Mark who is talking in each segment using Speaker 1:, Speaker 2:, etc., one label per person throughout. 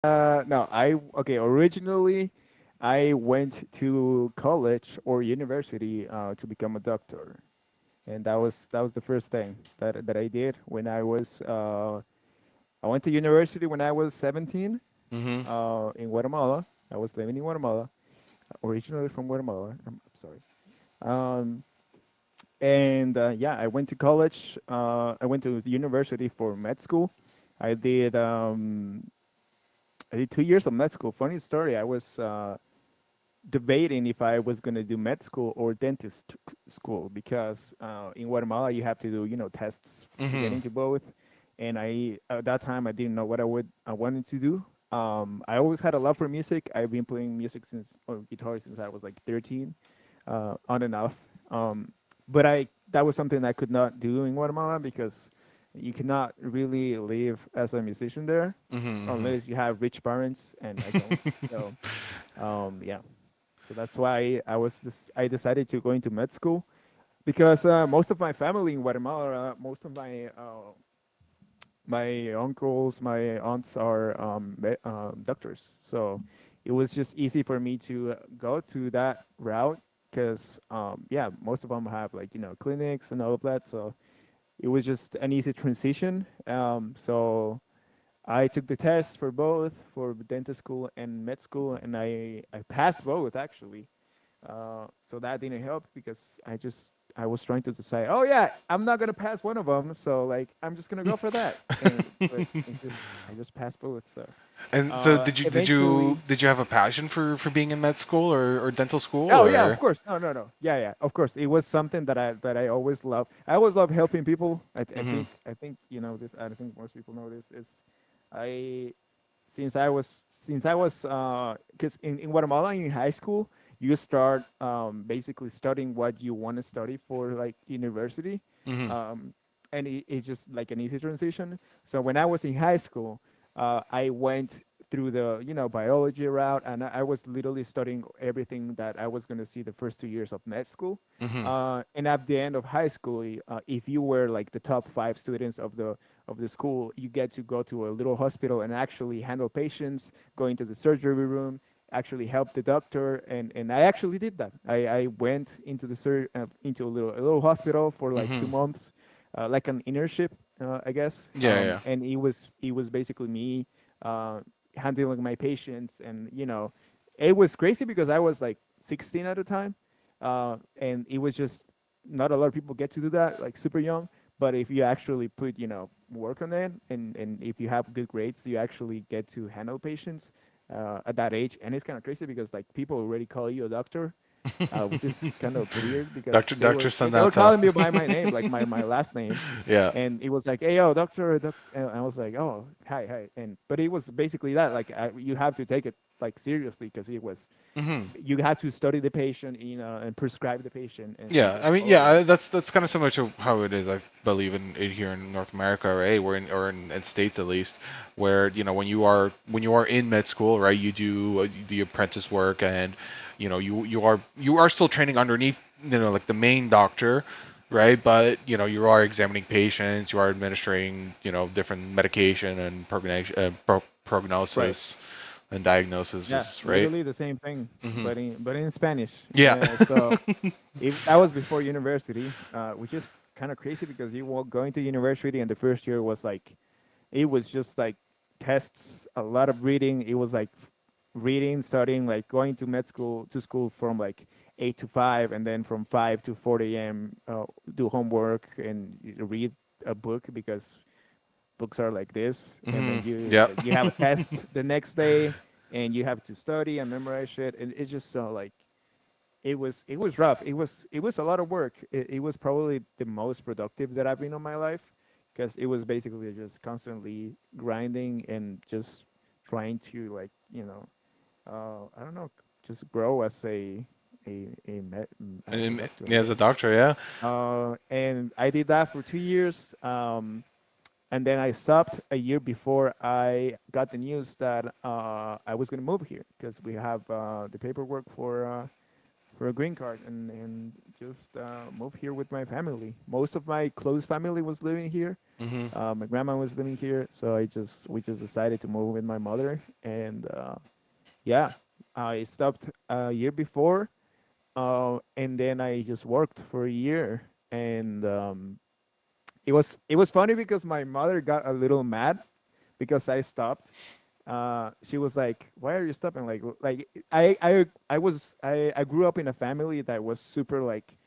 Speaker 1: No, originally, I went to college or university to become a doctor, and that was the first thing that I did when I was. I went to university when I was 17
Speaker 2: Mm-hmm.
Speaker 1: in Guatemala. I was living in Guatemala, originally from Guatemala. I'm sorry. Um, and yeah, I went to college. I went to university for med school. I did um, I did 2 years of med school. Funny story. I was debating if I was going to do med school or dentist school because in Guatemala you have to do tests to get
Speaker 2: Mm-hmm.
Speaker 1: into both, and I at that time I didn't know what I wanted to do. I always had a love for music. I've been playing music since or guitar since I was like 13, on and off. But I that was something I could not do in Guatemala because you cannot really live as a musician there
Speaker 2: Mm-hmm.
Speaker 1: unless you have rich parents, and I don't. So yeah, so that's why I decided to go into med school because most of my family in Guatemala, most of my uncles, my aunts are doctors. So it was just easy for me to go to that route because yeah, most of them have like clinics and all of that. So it was just an easy transition. So I took the test for both for dental school and med school, and I passed both actually. So that didn't help because I was trying to decide. Oh yeah, I'm not gonna pass one of them, so like I'm just gonna go for that. And but I just passed both. So
Speaker 2: And so
Speaker 1: eventually,
Speaker 2: did you have a passion for being in med school or dental school
Speaker 1: oh yeah, of
Speaker 2: or?
Speaker 1: course, no, yeah, yeah, of course, it was something that I always love. I always love helping people.
Speaker 2: Mm-hmm.
Speaker 1: I think this. I think most people know this is I since I was because in Guatemala in high school you start basically studying what you want to study for like university,
Speaker 2: Mm-hmm.
Speaker 1: um, and it's just like an easy transition. So when I was in high school, I went through the biology route, and I was literally studying everything that I was going to see the first 2 years of med school.
Speaker 2: Mm-hmm.
Speaker 1: And at the end of high school, if you were like the top five students of the school, you get to go to a little hospital and actually handle patients, go into the surgery room, actually help the doctor, and I actually did that. I went into into a little hospital for like
Speaker 2: Mm-hmm.
Speaker 1: 2 months, like an internship, I guess.
Speaker 2: Yeah, yeah.
Speaker 1: And it was basically me uh, handling my patients, and it was crazy because I was like 16 at the time, and it was just not a lot of people get to do that like super young. But if you actually put work on it, and if you have good grades, you actually get to handle patients at that age. And it's kind of crazy because like people already call you a doctor, which is kind of weird because they
Speaker 2: Dr.
Speaker 1: were they were
Speaker 2: Sonata.
Speaker 1: calling me by my name, like my last name,
Speaker 2: Yeah.
Speaker 1: and it was like, "Hey, yo, doctor, and I was like, "Oh, hi, hi," and but it was basically that, like, you have to take it like seriously because
Speaker 2: Hmm.
Speaker 1: you had to study the patient, and prescribe the patient, and
Speaker 2: Yeah, I
Speaker 1: just
Speaker 2: mean,
Speaker 1: all of
Speaker 2: yeah,
Speaker 1: that.
Speaker 2: that's kind of similar to how it is, I believe, in here in North America, right? Where in States at least, where when you are in med school, right? You do the apprentice work, and you are still training underneath, like the main doctor, right? But you are examining patients, you are administering, different medication and
Speaker 1: Right.
Speaker 2: prognosis and
Speaker 1: Yeah,
Speaker 2: diagnosis, right?
Speaker 1: literally the same thing,
Speaker 2: Hmm.
Speaker 1: but in Spanish.
Speaker 2: Yeah.
Speaker 1: So that was before university, which is kind of crazy because you were going to university and the first year was like it was just like tests, a lot of reading. It was like reading, studying, like going to school from like 8 to 5, and then from 5 to 4 a.m. Do homework and read a book because books are like this, and
Speaker 2: Hmm.
Speaker 1: then you
Speaker 2: Yep.
Speaker 1: you have a test the next day, and you have to study and memorize shit, and it's just so like it was rough. It was a lot of work. It was probably the most productive that I've been on my life because it was basically just constantly grinding and just trying to like I don't know, just grow as as a doctor, I
Speaker 2: Yeah, as a
Speaker 1: guess.
Speaker 2: doctor, yeah.
Speaker 1: And I did that for 2 years. And then I stopped a year before I got the news that I was going to move here because we have the paperwork for a green card and just move here with my family. Most of my close family was living here.
Speaker 2: Mhm.
Speaker 1: My grandma was living here, so we just decided to move with my mother, and yeah, I stopped a year before, and then I just worked for a year, and it was funny because my mother got a little mad because I stopped. She was like, "Why are you stopping?" Like I grew up in a family that was super like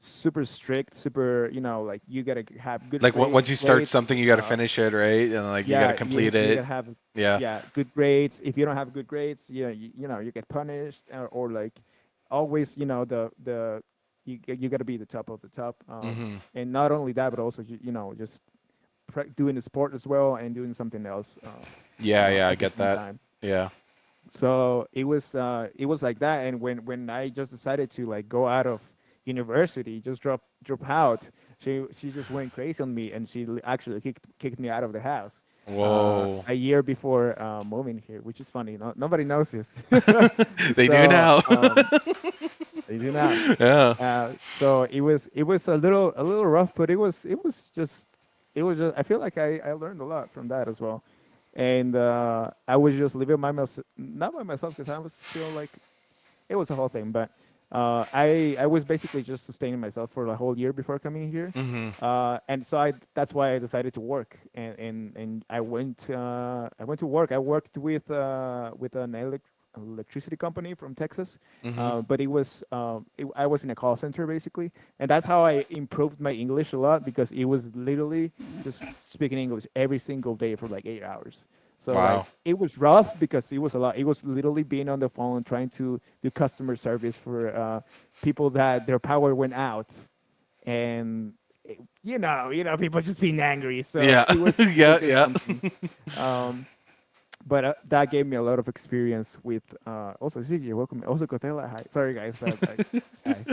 Speaker 1: super strict, super, you know, like you gotta have good
Speaker 2: Like once you start
Speaker 1: grades.
Speaker 2: something, you got to finish it, right? And like you got to
Speaker 1: Yeah,
Speaker 2: complete
Speaker 1: you
Speaker 2: it.
Speaker 1: gotta have
Speaker 2: Yeah.
Speaker 1: yeah good grades. If you don't have good grades, you know you get punished, or like always, you know, you gotta be the top of the top.
Speaker 2: Mhm.
Speaker 1: And not only that, but also you know just doing the sport as well and doing something else
Speaker 2: Yeah, yeah, I
Speaker 1: at the
Speaker 2: get
Speaker 1: same
Speaker 2: that.
Speaker 1: time.
Speaker 2: Yeah.
Speaker 1: So it was like that. And when I just decided to like go out of university, just drop out, she just went crazy on me, and she actually kicked me out of the house
Speaker 2: Whoa.
Speaker 1: a year before moving here, which is funny. Nobody knows this.
Speaker 2: They do
Speaker 1: So
Speaker 2: now.
Speaker 1: they do now.
Speaker 2: Yeah.
Speaker 1: So it was a little rough, but it was just I feel like I learned a lot from that as well. And I was just living by myself, not by myself, because I was still like it was a whole thing. But I was basically just sustaining myself for the whole year before coming here,
Speaker 2: Mhm.
Speaker 1: and so I that's why I decided to work, and I went to work. I worked with an electricity company from Texas,
Speaker 2: Mhm.
Speaker 1: but I was in a call center basically, and that's how I improved my English a lot because it was literally just speaking English every single day for like 8 hours. So
Speaker 2: Wow.
Speaker 1: like it was rough because it was a lot. It was literally being on the phone trying to do customer service for people that their power went out, and you know, people just being angry. So
Speaker 2: Yeah.
Speaker 1: it was
Speaker 2: Yeah,
Speaker 1: just
Speaker 2: yeah.
Speaker 1: something. Um, but that gave me a lot of experience with also CJ. Welcome. Also Cotella. Hi. Sorry guys. Hi.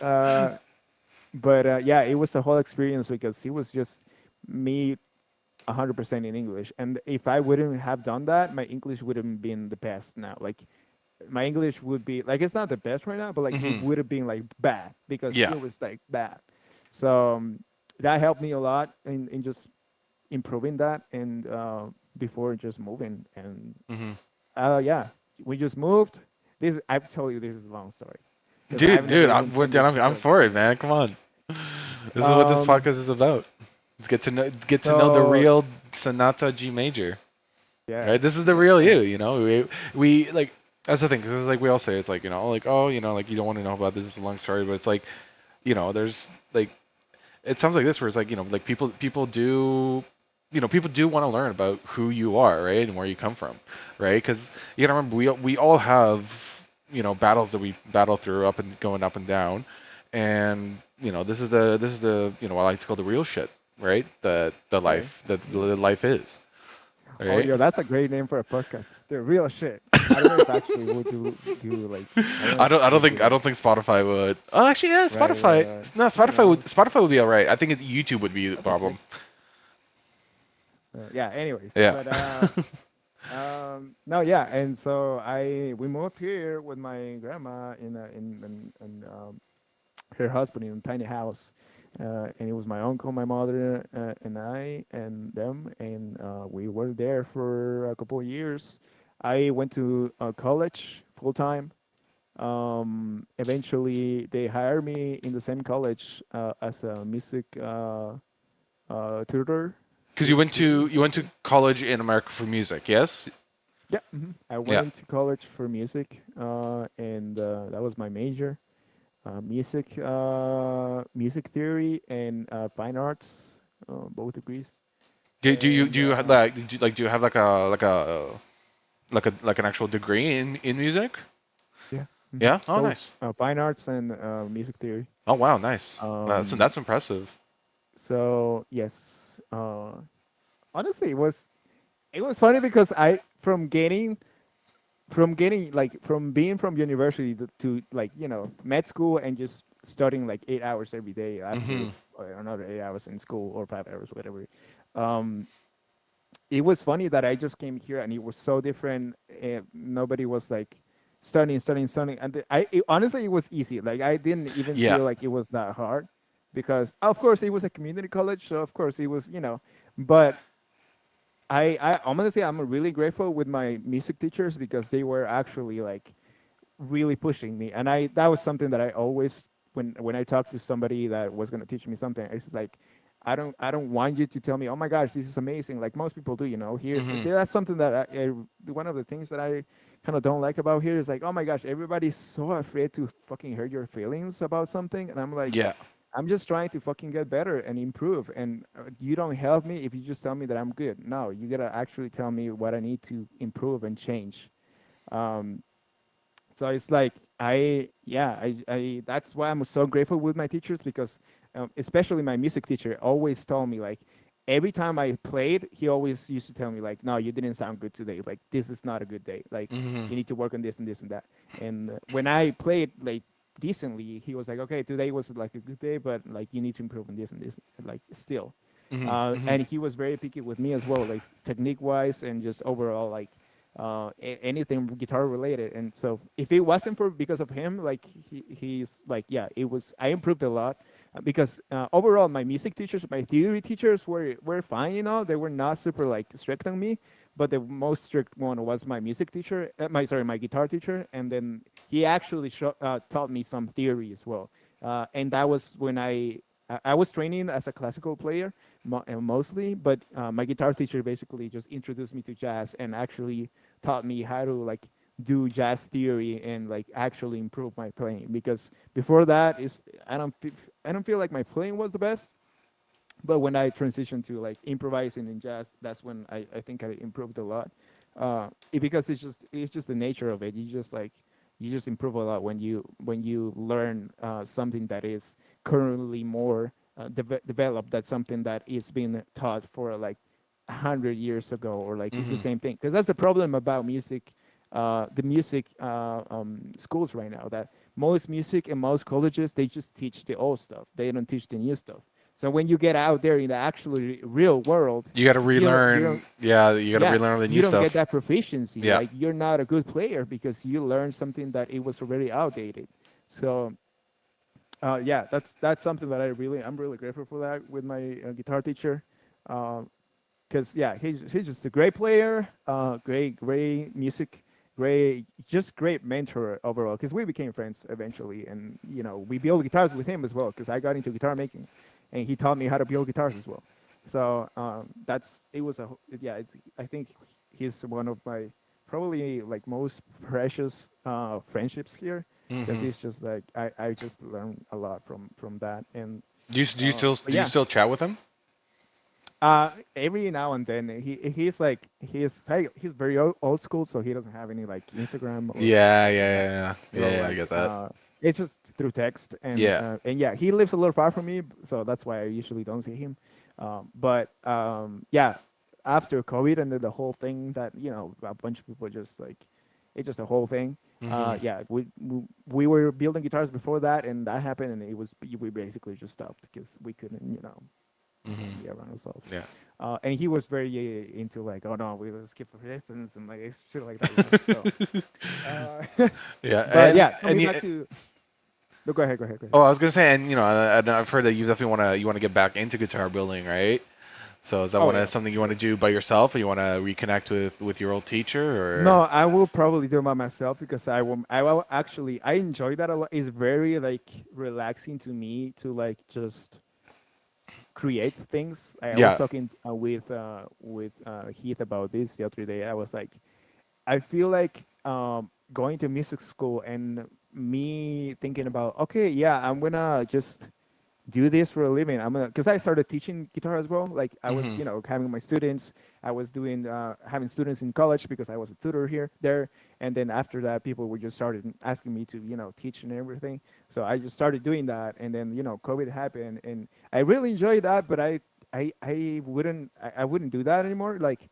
Speaker 1: Uh, but yeah, it was a whole experience because it was just me 100% in English. And if I wouldn't have done that, my English wouldn't been the best now. Like my English would be like it's not the best right now, but like it
Speaker 2: Mhm.
Speaker 1: would have been like bad because
Speaker 2: Yeah.
Speaker 1: it was like bad. So that helped me a lot in just improving that and before just moving. And
Speaker 2: Mhm.
Speaker 1: yeah, we just moved. This I've told you this is a long story because
Speaker 2: Dude,
Speaker 1: I've never
Speaker 2: dude,
Speaker 1: even
Speaker 2: dude,
Speaker 1: finished
Speaker 2: I'm
Speaker 1: the
Speaker 2: for it, man.
Speaker 1: English.
Speaker 2: Come on. This is what this
Speaker 1: Um,
Speaker 2: podcast is about. Let's get to know the
Speaker 1: so
Speaker 2: real Sonata G Major.
Speaker 1: yeah,
Speaker 2: Right? This is the
Speaker 1: yeah,
Speaker 2: real
Speaker 1: yeah.
Speaker 2: you, you know. We like that's the thing because like we all say it's like, you know, like oh, you know, like you don't want to know about this, it's a long story, but it's like, you know, there's like it sounds like this where it's like, you know, like people do people do want to learn about who you are, right? And where you come from, right? Cuz you gotta remember we all have, you know, battles that we battle through up and going up and down. And, you know, this is the, you know, what I like to call the real shit, right? The
Speaker 1: Okay.
Speaker 2: life that
Speaker 1: Yeah.
Speaker 2: the life is,
Speaker 1: Oh,
Speaker 2: right?
Speaker 1: yo, that's a great name for a podcast. The real shit. I don't know if actually we'll do like I don't know if we'll do
Speaker 2: I
Speaker 1: like
Speaker 2: don't think Spotify would. Oh, actually, yeah, Spotify.
Speaker 1: right.
Speaker 2: No,
Speaker 1: You know,
Speaker 2: Spotify would be all right. I think YouTube would be the
Speaker 1: that'd be sick.
Speaker 2: problem.
Speaker 1: Yeah. Anyways,
Speaker 2: Yeah.
Speaker 1: but no, yeah, and so we moved here with my grandma in her husband in a tiny house, and it was my uncle, my mother, and I and them, and we were there for a couple of years. I went to college full time. Eventually, they hired me in the same college as a music tutor.
Speaker 2: Because
Speaker 1: Tutor,
Speaker 2: you
Speaker 1: I would
Speaker 2: went to
Speaker 1: say.
Speaker 2: college in America for music, yes?
Speaker 1: Yeah, I
Speaker 2: Yeah.
Speaker 1: went to college for music, and that was my major. Music theory and fine arts, both degrees. And
Speaker 2: Do you have do you have like an actual degree in music?
Speaker 1: yeah,
Speaker 2: Yeah. Oh,
Speaker 1: both
Speaker 2: nice.
Speaker 1: fine arts and music theory.
Speaker 2: Oh, wow, nice.
Speaker 1: Um,
Speaker 2: That's impressive.
Speaker 1: so yes, honestly, it was funny because I from being from university to like med school and just studying like 8 hours every day after
Speaker 2: Mhm.
Speaker 1: another 8 hours in school or 5 hours whatever. Um, it was funny that I just came here and it was so different. Nobody was like studying, and honestly, it was easy. Like I didn't even
Speaker 2: Yeah.
Speaker 1: feel like it was that hard, because of course it was a community college, so of course it was, but I honestly, I'm really grateful with my music teachers because they were actually like really pushing me, and I that was something that I always, when I talked to somebody that was going to teach me something, it's like, I don't want you to tell me, oh my gosh, this is amazing, like most people do, here.
Speaker 2: Mhm.
Speaker 1: That's something that one of the things that I kind of don't like about here is like, oh my gosh, everybody's so afraid to fucking hurt your feelings about something, and I'm like,
Speaker 2: Yeah.
Speaker 1: I'm just trying to fucking get better and improve, and you don't help me if you just tell me that I'm good. No, you gotta actually tell me what I need to improve and change. um, so it's like, I that's why I'm so grateful with my teachers, because especially my music teacher always told me, like, every time I played, he always used to tell me, like, no, you didn't sound good today, like this is not a good day, like
Speaker 2: Mhm.
Speaker 1: you need to work on this and this and that. And when I played like decently, he was like, okay, today was like a good day, but like you need to improve on this and this, like still.
Speaker 2: Mhm. Mhm.
Speaker 1: And he was very picky with me as well, like technique wise and just overall, like anything guitar related. And so if it wasn't for because of him, like he's like, yeah, it was, I improved a lot, because overall my music teachers, my theory teachers were fine, they were not super like strict on me, but the most strict one was my music teacher, my guitar teacher. And then he actually taught me some theory as well. And that was when I was training as a classical player, mostly, but my guitar teacher basically just introduced me to jazz and actually taught me how to like do jazz theory and like actually improve my playing, because before that is I don't feel like my playing was the best. But when I transitioned to like improvising in jazz, that's when I think I improved a lot. Because it's just the nature of it. You just improve a lot when you learn something that is currently more developed. That's something that is being taught for like 100 years ago, or like it's the
Speaker 2: Mhm.
Speaker 1: same thing. Because that's the problem about music, the music schools right now. That most music and most colleges, they just teach the old stuff. They don't teach the new stuff. So when you get out there in the actually real world,
Speaker 2: You got to
Speaker 1: you
Speaker 2: relearn.
Speaker 1: don't,
Speaker 2: Yeah, you got to
Speaker 1: yeah,
Speaker 2: relearn all the new
Speaker 1: you don't get
Speaker 2: stuff.
Speaker 1: that proficiency.
Speaker 2: Yeah.
Speaker 1: Like you're not a good player because you learned something that it was already outdated. So yeah, that's something that I'm really grateful for that with my guitar teacher. Because yeah, he's just a great player, great music, great mentor overall. Because we became friends eventually, and we built guitars with him as well. Because I got into guitar making, and he taught me how to build guitars as well. So that's it was a yeah. I think he's one of my probably like most precious friendships here, because
Speaker 2: Mhm.
Speaker 1: he's just like I just learned a lot from that. And
Speaker 2: Do you still
Speaker 1: but
Speaker 2: do you
Speaker 1: yeah,
Speaker 2: still chat with him?
Speaker 1: every now and then he's like he's very old school, so he doesn't have any like Instagram or
Speaker 2: Yeah,
Speaker 1: stuff like
Speaker 2: yeah,
Speaker 1: that.
Speaker 2: yeah,
Speaker 1: So
Speaker 2: yeah, yeah. I
Speaker 1: like
Speaker 2: get that.
Speaker 1: it's just through text.
Speaker 2: Yeah.
Speaker 1: And yeah, he lives a little far from me, so that's why I usually don't see him. But yeah, after COVID and the whole thing that a bunch of people just like it's just a whole thing.
Speaker 2: Mhm.
Speaker 1: Yeah, we were building guitars before that, and that happened, and it was we basically just stopped because we couldn't
Speaker 2: Mhm.
Speaker 1: be around ourselves.
Speaker 2: Yeah.
Speaker 1: And he was very into like, oh no, we will skip for distance and like shit like that, So, uh,
Speaker 2: Yeah,
Speaker 1: but yeah,
Speaker 2: and
Speaker 1: coming back to no, go ahead.
Speaker 2: oh, I was gonna say, and and I've heard that you definitely want to get back into guitar building, right? So is that
Speaker 1: Oh yeah, for
Speaker 2: something you want to
Speaker 1: sure.
Speaker 2: do by yourself, or you want to reconnect with your old teacher, or?
Speaker 1: No, I will probably do it by myself because I will actually I enjoy that a lot. It's very like relaxing to me to like just create things. I was
Speaker 2: Yeah.
Speaker 1: talking with Heath about this the other day. I was like, I feel like going to music school and me thinking about, okay, yeah, I'm gonna just do this for a living. I'm gonna, because I started teaching guitar as well. Like I was,
Speaker 2: Mhm.
Speaker 1: having my students. I was doing having students in college because I was a tutor here there. And then after that, people were just started asking me to, teach and everything. So I just started doing that, and then COVID happened, and I really enjoyed that. But I wouldn't do that anymore. Like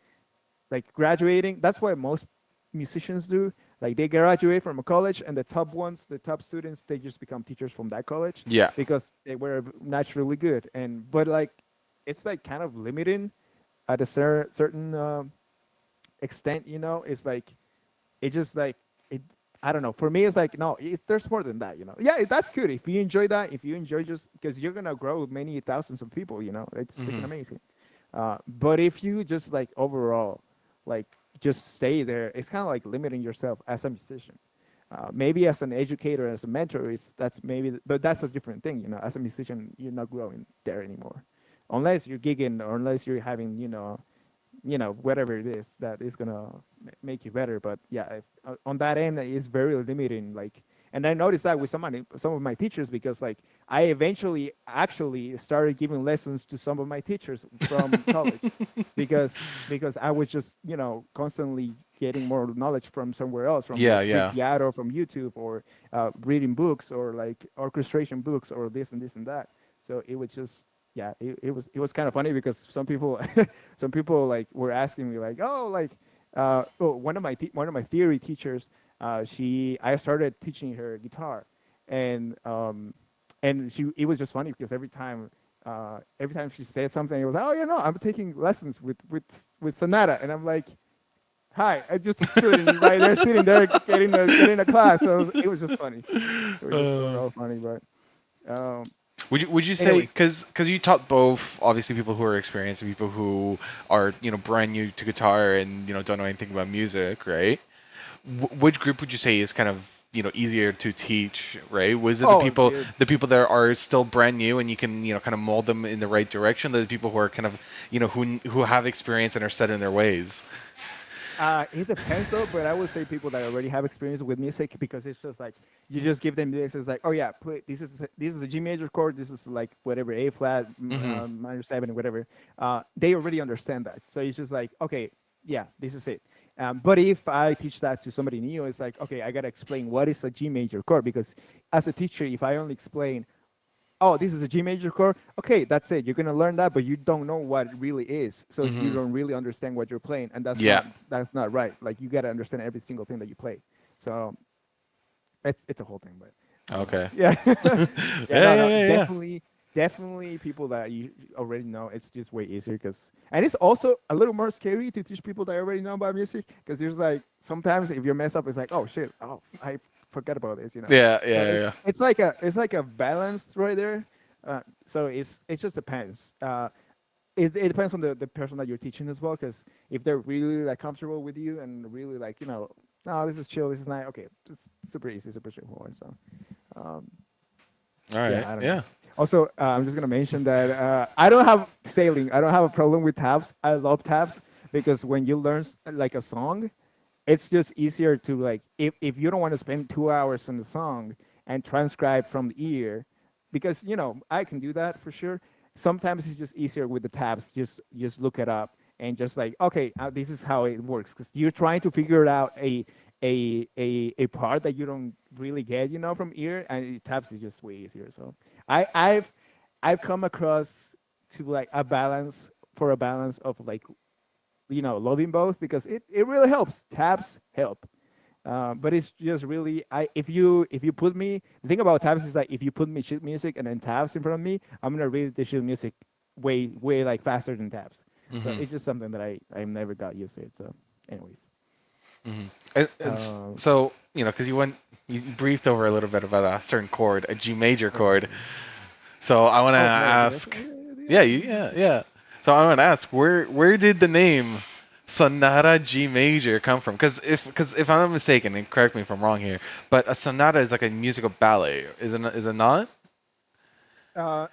Speaker 1: graduating, that's what most musicians do. Like they graduate from a college, and the top students, they just become teachers from that college
Speaker 2: Yeah.
Speaker 1: because they were naturally good. And but like it's like kind of limiting at a certain extent. It's like it just like it I don't know. For me, it's like no, there's more than that. Yeah, that's good if you enjoy that. If you enjoy just because you're gonna grow with many thousands of people. It's freaking
Speaker 2: Hmm.
Speaker 1: amazing. But if you just like overall, like just stay there, it's kind of like limiting yourself as a musician. Maybe as an educator, as a mentor, that's maybe, but that's a different thing. As a musician, you're not growing there anymore, unless you're gigging or unless you're having, whatever it is that is gonna make you better. But yeah, on that end, it's very limiting. Like, and I noticed that with some of my teachers because like I eventually actually started giving lessons to some of my teachers from college because I was just constantly getting more knowledge from somewhere else, from
Speaker 2: Yeah,
Speaker 1: like Rick
Speaker 2: yeah.
Speaker 1: Beato from YouTube, or reading books, or like orchestration books, or this and that. So it was just, yeah, it was kind of funny because some people like were asking me like, oh, like, one of my theory teachers, she I started teaching her guitar, and it was just funny because every time she said something, it was like, oh, I'm taking lessons with Sonata, and I'm like, hi, I just a student right there sitting there getting a class. So it was just funny. It was just
Speaker 2: Uh,
Speaker 1: overall funny, but um,
Speaker 2: would you say
Speaker 1: anyways.
Speaker 2: because you taught both obviously people who are experienced and people who are brand new to guitar and don't know anything about music, right? Which group would you say is kind of easier to teach, right? Was it the
Speaker 1: Oh,
Speaker 2: people
Speaker 1: dude.
Speaker 2: the people that are still brand new and you can kind of mold them in the right direction, the people who are kind of who have experience and are set in their ways?
Speaker 1: It depends though, but I would say people that already have experience with music because it's just like you just give them this. It's like, oh yeah, play. This is a G major chord. This is like whatever A flat,
Speaker 2: Hmm.
Speaker 1: minor seven, whatever. They already understand that, so it's just like, okay, yeah, this is it. But if I teach that to somebody new, it's like, okay, I gotta explain what is a G major chord because as a teacher, if I only explain, oh, this is a G major chord. Okay, that's it. You're gonna learn that, but you don't know what it really is, so you
Speaker 2: Hmm.
Speaker 1: don't really understand what you're playing, and that's
Speaker 2: Yeah.
Speaker 1: not that's not right. Like you gotta understand every single thing that you play. So it's a whole thing, but
Speaker 2: Okay.
Speaker 1: yeah,
Speaker 2: Yeah,
Speaker 1: yeah,
Speaker 2: yeah,
Speaker 1: no, no,
Speaker 2: yeah, yeah.
Speaker 1: definitely people that you already know. It's just way easier and it's also a little more scary to teach people that already know about music because there's like sometimes if you mess up, it's like, oh shit, oh I forgot about this.
Speaker 2: Yeah,
Speaker 1: So
Speaker 2: yeah, yeah.
Speaker 1: it's like a balance right there. So it just depends. It depends on the person that you're teaching as well because if they're really like comfortable with you and really like no, this is chill, this is nice, okay, it's super easy, super straightforward. So um,
Speaker 2: All
Speaker 1: yeah,
Speaker 2: right.
Speaker 1: I don't know.
Speaker 2: Yeah.
Speaker 1: Also, I'm just gonna mention that I don't have sailing. I don't have a problem with tabs. I love tabs because when you learn like a song, it's just easier to like if you don't want to spend 2 hours on the song and transcribe from the ear, because I can do that for sure. Sometimes it's just easier with the tabs. Just look it up and just like, okay, this is how it works because you're trying to figure out a part that you don't really get from ear, and tabs is just way easier. So I've come across to like a balance of like loving both because it really helps. Tabs help. But it's just really if you put me the thing about tabs is like if you put me sheet music and then tabs in front of me, I'm gonna read the sheet music way like faster than tabs. So
Speaker 2: Hmm.
Speaker 1: it's just something that I never got used to it. So anyways.
Speaker 2: Hmm.
Speaker 1: Um
Speaker 2: So because you briefed over a little bit about a certain chord, a G major chord.
Speaker 1: oh,
Speaker 2: So I want to
Speaker 1: oh no, did I say,
Speaker 2: ask,
Speaker 1: did I
Speaker 2: yeah,
Speaker 1: say this?
Speaker 2: yeah. So I want to ask, where did the name Sonata G Major come from? Because if I'm not mistaken, and correct me if I'm wrong here, but a sonata is like a musical ballet, is it not?
Speaker 1: Uh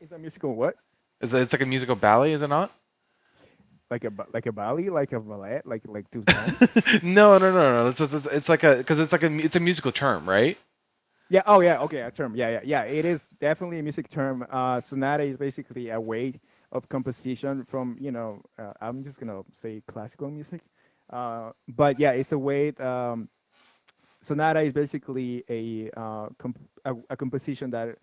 Speaker 1: it's a musical what?
Speaker 2: It's like a musical ballet, is it not?
Speaker 1: Like a ballet, like a ballet, like to dance?
Speaker 2: No, no, no, no. It's like a because it's a musical term, right?
Speaker 1: Yeah. Oh, yeah. Okay. A term. Yeah, yeah, yeah. It is definitely a music term. Sonata is basically a way of composition from I'm just gonna say classical music, but yeah, it's a way. Sonata is basically a composition that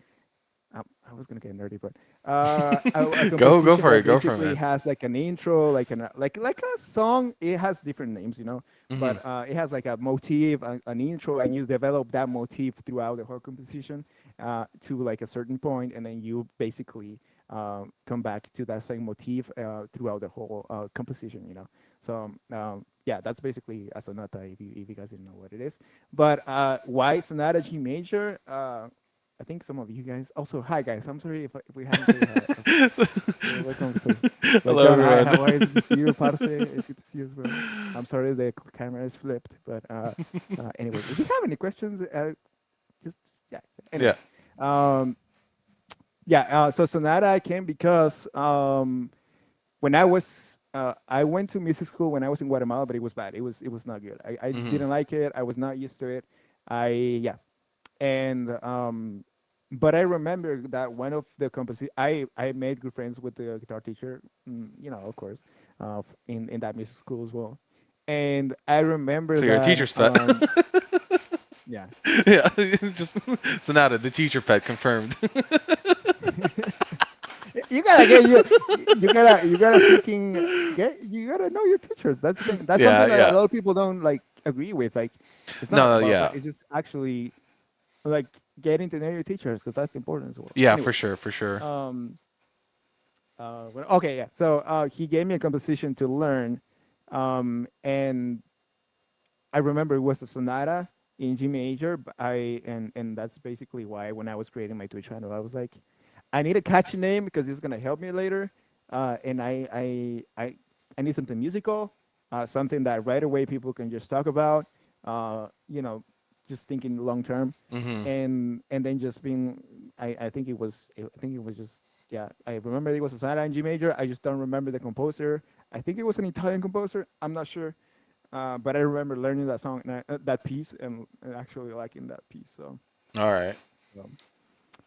Speaker 1: I was gonna get nerdy, but a
Speaker 2: Go
Speaker 1: composition
Speaker 2: for
Speaker 1: that
Speaker 2: it, go for it,
Speaker 1: basically
Speaker 2: man.
Speaker 1: has like an intro, like a song. It has different names,
Speaker 2: Hmm.
Speaker 1: but it has like a motif, an intro, and you develop that motif throughout the whole composition to like a certain point, and then you basically come back to that same motif throughout the whole composition. So yeah, that's basically a sonata if you guys didn't know what it is. But why Sonata G major? I think some of you guys also, hi guys. I'm sorry if we haven't said hi. So welcome. So like
Speaker 2: Hello,
Speaker 1: John, hi,
Speaker 2: everyone.
Speaker 1: how are you? Good to see you, Parce. It's good to see you as well. I'm sorry the camera is flipped, but anyways, if you have any questions, just yeah.
Speaker 2: Yeah.
Speaker 1: Anyways, um, yeah. So Sonata came because when I went to music school when I was in Guatemala, but it was bad. It was not good. I
Speaker 2: Hmm.
Speaker 1: didn't like it. I was not used to it. I yeah, and but I remember that one of the compositions I made good friends with the guitar teacher. Of course, in that music school as well. And I remember
Speaker 2: So you're a
Speaker 1: that
Speaker 2: teacher's pet.
Speaker 1: yeah.
Speaker 2: Yeah, just Sonata, the teacher pet, confirmed.
Speaker 1: You gotta freaking you gotta know your teachers. That's the thing. That's
Speaker 2: Yeah,
Speaker 1: something that a
Speaker 2: yeah.
Speaker 1: lot of people don't like agree with. Like, it's not
Speaker 2: No,
Speaker 1: about that.
Speaker 2: yeah,
Speaker 1: It's just actually like getting to know your teachers because that's important as well.
Speaker 2: yeah, for
Speaker 1: Anyways,
Speaker 2: sure, for sure.
Speaker 1: um, okay, yeah. So he gave me a composition to learn, and I remember it was a sonata in G major. But and that's basically why when I was creating my Twitch channel, I was like, I need a catchy name because it's gonna help me later. And I need something musical, something that right away people can just talk about. You know, just thinking long term,
Speaker 2: Hmm.
Speaker 1: and then just being. I think it was just yeah. I remember it was a sonata in G major. I just don't remember the composer. I think it was an Italian composer. I'm not sure, but I remember learning that song and that piece and actually liking that piece.
Speaker 2: All right,
Speaker 1: Um,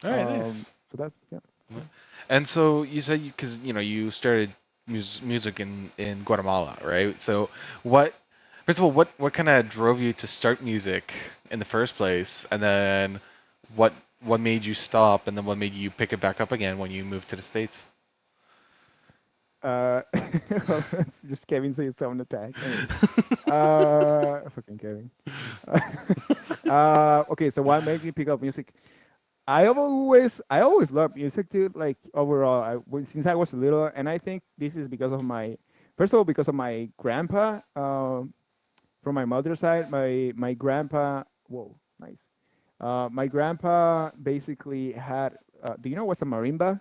Speaker 2: all right, nice.
Speaker 1: so that's yeah. That's
Speaker 2: Yeah.
Speaker 1: it.
Speaker 2: And so you said because you started music in Guatemala, right? So what? First of all, what kind of drove you to start music in the first place, and then what what made you stop, and then what made you pick it back up again when you moved to the States?
Speaker 1: Uh, well, it's just Kevin says sound attack. Anyways, fucking Kevin. Okay, so what made me pick up music? I always loved music, dude. Like overall, since I was little, and I think this is because of first of all, because of my grandpa. From my mother's side, my grandpa. Whoa, nice. My grandpa basically had. Do you know what's a marimba?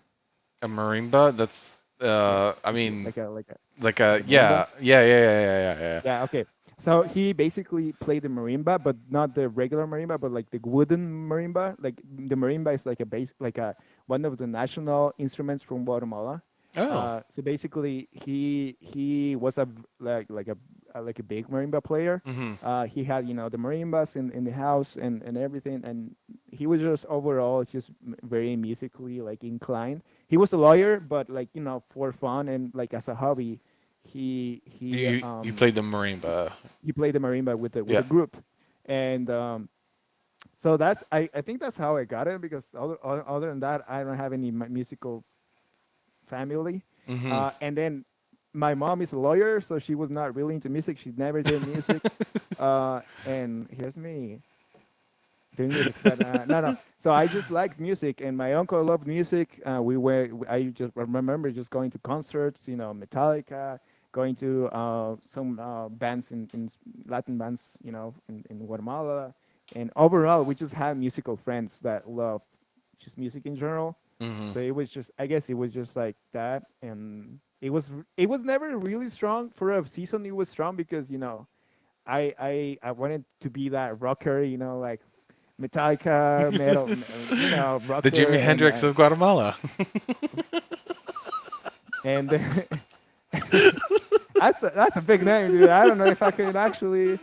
Speaker 2: A marimba? That's
Speaker 1: Like,
Speaker 2: I
Speaker 1: like,
Speaker 2: mean,
Speaker 1: like a like a
Speaker 2: like
Speaker 1: like
Speaker 2: a
Speaker 1: a marimba.
Speaker 2: yeah, yeah, yeah, yeah, yeah, yeah,
Speaker 1: Yeah, okay. So he basically played the marimba, but not the regular marimba, but like the wooden marimba. Like the marimba is like a base, like a one of the national instruments from Guatemala.
Speaker 2: yeah. Oh.
Speaker 1: So basically, he was like a big marimba player.
Speaker 2: Mhm.
Speaker 1: He had the marimbas in the house and everything, and he was just overall just very musically like inclined. He was a lawyer, but like for fun and like as a hobby he he
Speaker 2: You
Speaker 1: um
Speaker 2: played the marimba.
Speaker 1: he played the marimba with the
Speaker 2: Yeah.
Speaker 1: group, and so I think that's how I got it because other than that I don't have any musical family,
Speaker 2: Mhm.
Speaker 1: and then my mom is a lawyer, so she was not really into music. She never did music, and here's me doing music, but no. So I just liked music, and my uncle loved music. I just remember just going to concerts, Metallica, going to some bands in Latin bands, in Guatemala, and overall we just had musical friends that loved just music in general.
Speaker 2: Mhm.
Speaker 1: So it was just, I guess it was just like that, and it was never really strong for a season. It was strong because I wanted to be that rocker, like Metallica, metal,
Speaker 2: The
Speaker 1: rocker,
Speaker 2: Jimi
Speaker 1: and
Speaker 2: Hendrix of Guatemala.
Speaker 1: and that's a big name, dude. I don't know if I can actually.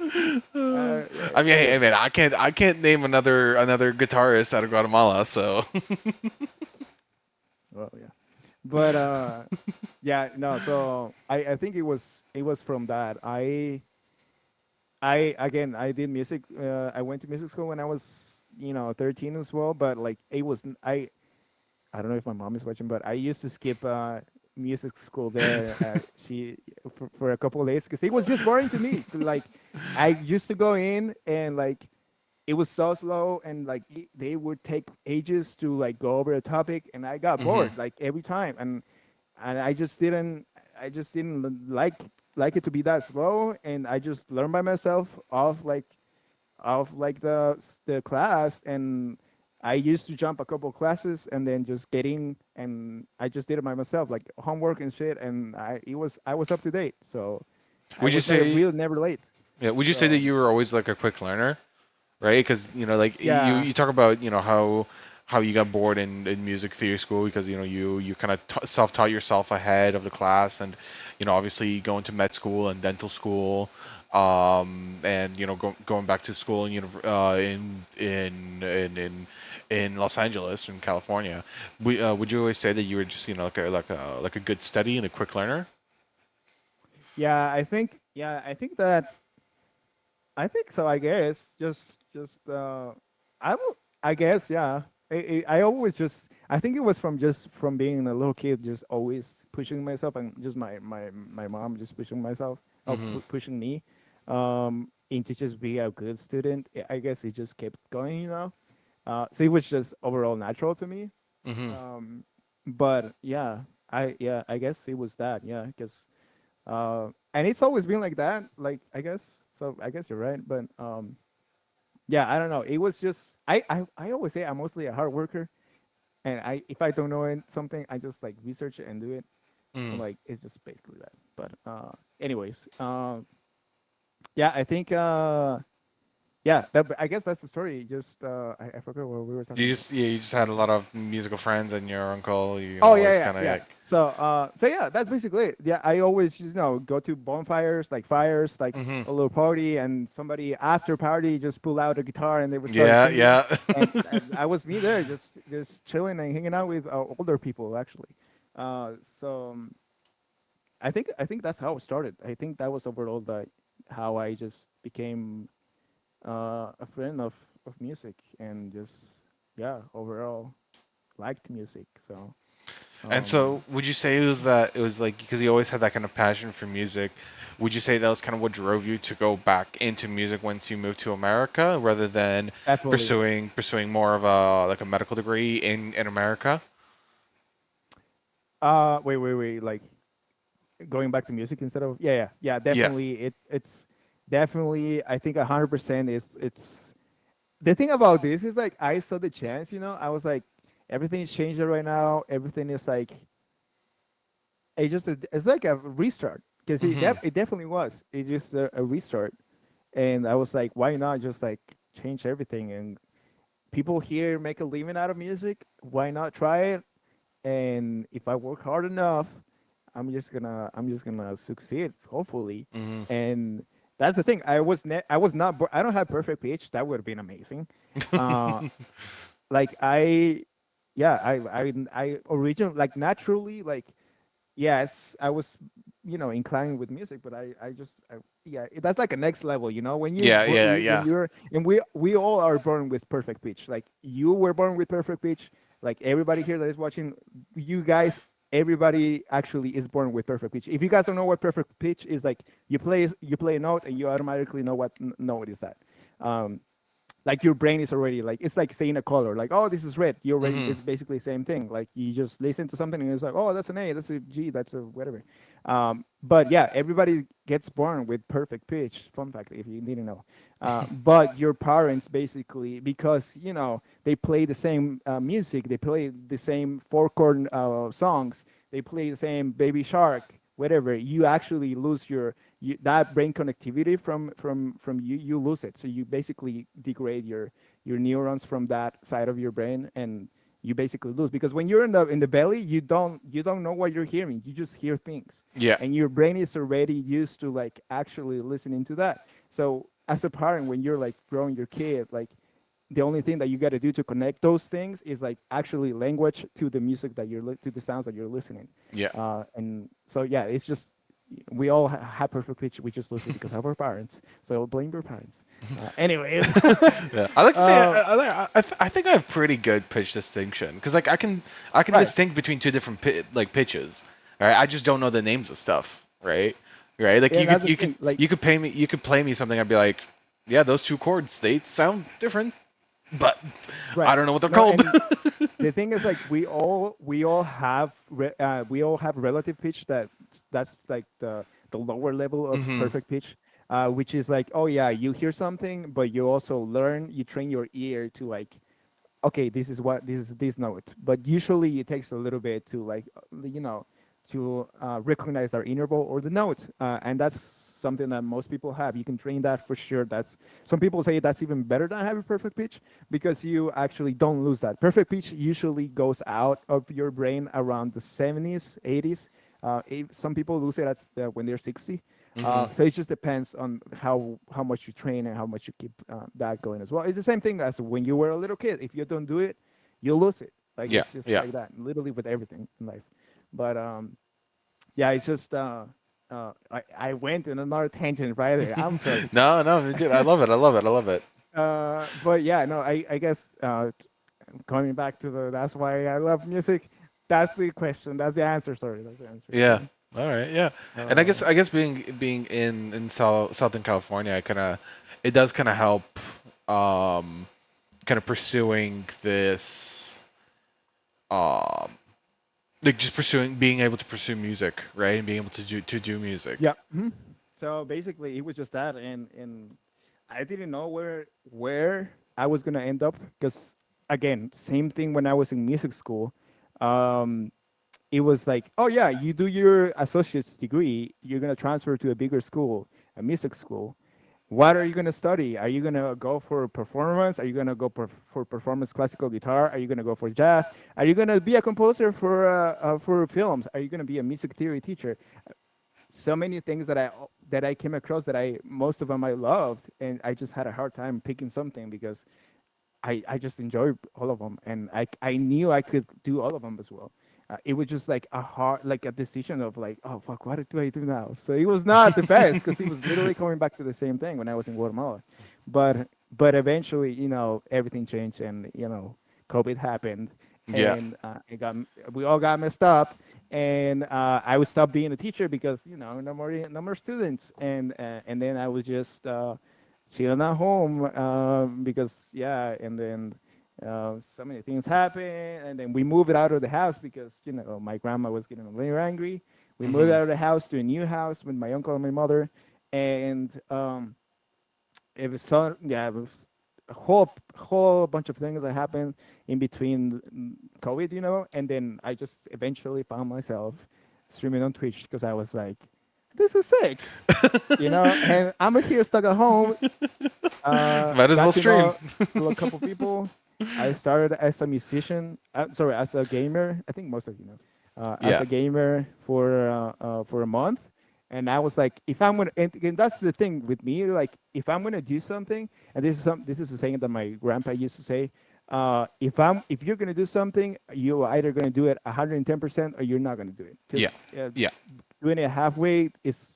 Speaker 2: I mean, hey,
Speaker 1: Anyways,
Speaker 2: man, I can't name another guitarist out of Guatemala, so.
Speaker 1: well, yeah, but yeah, no. So I think it was from that. I did music. I went to music school when I was 13 as well, but like it was I don't know if my mom is watching, but I used to skip music school there. She for a couple of days because it was just boring to me. Like I used to go in and like it was so slow and like they would take ages to like go over a topic, and I got
Speaker 2: Mhm.
Speaker 1: bored like every time, and I just didn't like. like it to be that slow, and I just learned by myself of like the class, and I used to jump a couple classes and then just get in, and I just did it by myself, like homework and shit, and I was up to date, so I
Speaker 2: Would you
Speaker 1: was
Speaker 2: say
Speaker 1: really never late.
Speaker 2: yeah? Would you say that
Speaker 1: So
Speaker 2: you were always like a quick learner? Right? Because like
Speaker 1: yeah,
Speaker 2: you talk about how you got bored in music theory school because you kind of self-taught yourself ahead of the class, and obviously going to med school and dental school, and going back to school in Los Angeles in California. Would you always say that you were just like a good study and a quick learner?
Speaker 1: yeah, I think so. I guess just I will. I guess yeah. I always just I think it was from just from being a little kid, just always pushing myself, and just my mom just pushing myself or
Speaker 2: Mm-hmm.
Speaker 1: pushing me, into just be a good student. I guess it just kept going, you know. So it was just overall natural to me.
Speaker 2: Mm-hmm.
Speaker 1: Um, but yeah, I guess it was that, yeah, because and it's always been like that, like I guess. So I guess you're right, but yeah, I don't know. It was just I always say I'm mostly a hard worker, and I if I don't know something, I just like research it and do it. So
Speaker 2: Mm-hmm.
Speaker 1: like it's just basically that. But anyways, yeah, I think yeah, I guess that's the story. Just I forgot what we were talking about.
Speaker 2: You just had a lot of musical friends and your uncle.
Speaker 1: Oh
Speaker 2: Always kind of
Speaker 1: yeah.
Speaker 2: like.
Speaker 1: So yeah, that's basically it. Yeah, I always go to bonfires, like fires, like
Speaker 2: Mm-hmm.
Speaker 1: a little party, and somebody after party just pull out a guitar and they would start
Speaker 2: Yeah,
Speaker 1: singing,
Speaker 2: yeah.
Speaker 1: and I was me there, just chilling and hanging out with older people actually. So I think that's how it started. I think that was overall how I just became a friend of music, and just yeah, overall liked music. So.
Speaker 2: And so,
Speaker 1: Um,
Speaker 2: would you say it was like because you always had that kind of passion for music? Would you say that was kind of what drove you to go back into music once you moved to America, rather than
Speaker 1: Definitely.
Speaker 2: pursuing more of a like a medical degree in America?
Speaker 1: Wait. Like going back to music instead of yeah.
Speaker 2: Yeah.
Speaker 1: Definitely, it's definitely. I think 100% is it's the thing about this is like I saw the chance. You know, I was like everything is changing right now. Everything is like it's like a restart because
Speaker 2: Mhm.
Speaker 1: it definitely was. It's just a restart, and I was like, why not just like change everything? And people here make a living out of music. Why not try it? And if I work hard enough, I'm just gonna succeed, hopefully.
Speaker 2: Mhm.
Speaker 1: And that's the thing. I was not I don't have perfect pitch. That would have been amazing. Uh, like I originally, like, naturally, like, yes, I was, inclined with music, but yeah, that's like a next level, when
Speaker 2: Yeah, yeah,
Speaker 1: when
Speaker 2: yeah.
Speaker 1: you're, and we all are born with perfect pitch. Like you were born with perfect pitch. Like everybody here that is watching, you guys, everybody actually is born with perfect pitch. If you guys don't know what perfect pitch is, like you play a note and you automatically know what note is that. Um, like your brain is already like, it's like saying a color, like, oh, this is red. You already,
Speaker 2: Mhm.
Speaker 1: it's basically the same thing. Like you just listen to something and it's like, oh, that's an A, that's a G, that's a whatever. But yeah, everybody gets born with perfect pitch. Fun fact, if you didn't know. But your parents basically, because they play the same music, they play the same four chord songs, they play the same Baby Shark, whatever. You actually lose that brain connectivity from you lose it. So you basically degrade your neurons from that side of your brain, and you basically lose, because when you're in the belly, you don't know what you're hearing. You just hear things,
Speaker 2: Yeah.
Speaker 1: and your brain is already used to like actually listening to that. So as a parent, when you're like growing your kid, like the only thing that you got to do to connect those things is like actually language to the music that to the sounds that you're listening.
Speaker 2: Yeah.
Speaker 1: And so yeah, it's just we all have perfect pitch. We just lose it because of our parents. So blame your parents. Anyways,
Speaker 2: Yeah. I like to say
Speaker 1: uh,
Speaker 2: I think I have pretty good pitch distinction because like I can
Speaker 1: right.
Speaker 2: distinct between two different pitches. Right. I just don't know the names of stuff. Right. Right. Like
Speaker 1: And that's the thing. Like,
Speaker 2: you could play me something. I'd be like, yeah, those two chords they sound different, but I
Speaker 1: right.
Speaker 2: don't know what they're
Speaker 1: No,
Speaker 2: called.
Speaker 1: and the thing is, like, we all have relative pitch, that's like the lower level of
Speaker 2: Mhm.
Speaker 1: perfect pitch, which is like, oh yeah, you hear something, but you also learn, you train your ear to like, okay, this is what this is this note. But usually it takes a little bit to like, you know, to recognize our interval or the note, and that's something that most people have. You can train that for sure. That's some people say that's even better than having perfect pitch because you actually don't lose that. Perfect pitch usually goes out of your brain around the 70s, 80s. Some people lose it at when they're 60.
Speaker 2: Mhm.
Speaker 1: So it just depends on how much you train and how much you keep that going as well. It's the same thing as when you were a little kid. If you don't do it, you lose it. Like
Speaker 2: Yeah.
Speaker 1: it's just
Speaker 2: Yeah.
Speaker 1: like that, literally with everything in life. But yeah, it's just I went in another tangent right there. I'm sorry.
Speaker 2: No, no, dude, I love it. I love it. I love it.
Speaker 1: But yeah, no, I guess coming back to the that's why I love music. That's the question. That's the answer. Sorry, that's the answer.
Speaker 2: Yeah. All right. Yeah. And
Speaker 1: Uh,
Speaker 2: I guess being in Southern California, I kind of it does kind of help kind of pursuing this um like just pursuing being able to pursue music, right? And being able to do music.
Speaker 1: yeah. So basically, it was just that, and I didn't know where I was gonna end up because again, same thing when I was in music school. Um, it was like, oh yeah, you do your associate's degree, you're gonna transfer to a bigger school, a music school. What are you gonna study? Are you gonna go for performance? Are you gonna go for performance classical guitar? Are you gonna go for jazz? Are you gonna be a composer for films? Are you gonna be a music theory teacher? So many things that I came across that I most of them I loved, and I just had a hard time picking something because I just enjoyed all of them, and I knew I could do all of them as well. It was just like a hard, like a decision of like, oh fuck, what do I do now? So it was not the best because it was literally coming back to the same thing when I was in Guatemala, but eventually, you know, everything changed, and you know, COVID happened,
Speaker 2: Yeah.
Speaker 1: and we all got messed up, and I would stop being a teacher because you know no more students, and then I was just chilling at home because yeah, and then so many things happened, and then we moved out of the house because you know my grandma was getting a little angry. We moved
Speaker 2: Mhm.
Speaker 1: out of the house to a new house with my uncle and my mother, and it was so yeah, it was a whole bunch of things that happened in between COVID, you know, and then I just eventually found myself streaming on Twitch because I was like, this is sick, you know, and I'm here stuck at home.
Speaker 2: Might as
Speaker 1: Got
Speaker 2: well
Speaker 1: to
Speaker 2: stream.
Speaker 1: know a couple people. I started as a musician. Sorry, as a gamer. I think most of you know. As
Speaker 2: Yeah.
Speaker 1: a gamer for a month, and I was like, if I'm gonna, and that's the thing with me. Like, if I'm gonna do something, and this is a saying that my grandpa used to say. If you're gonna do something, you're either gonna do it 110% or you're not gonna do it.
Speaker 2: Yeah.
Speaker 1: Because
Speaker 2: Yeah.
Speaker 1: doing it halfway is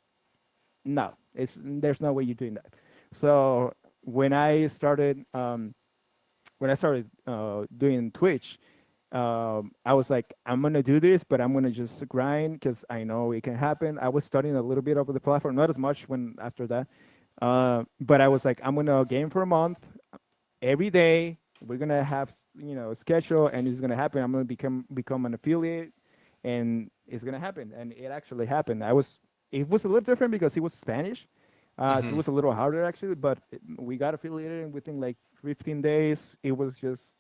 Speaker 1: no, it's there's no way you're doing that. So when I started doing Twitch, I was like, I'm gonna do this, but I'm gonna just grind because I know it can happen. I was studying a little bit over the platform, not as much when after that, but I was like, I'm gonna game for a month every day. We're gonna have you know a schedule, and it's gonna happen. I'm gonna become an affiliate, and it's gonna happen. And it actually happened. It was a little different because it was Spanish, so it
Speaker 2: Mhm.
Speaker 1: was a little harder actually. But we got affiliated and within like 15 days. It was just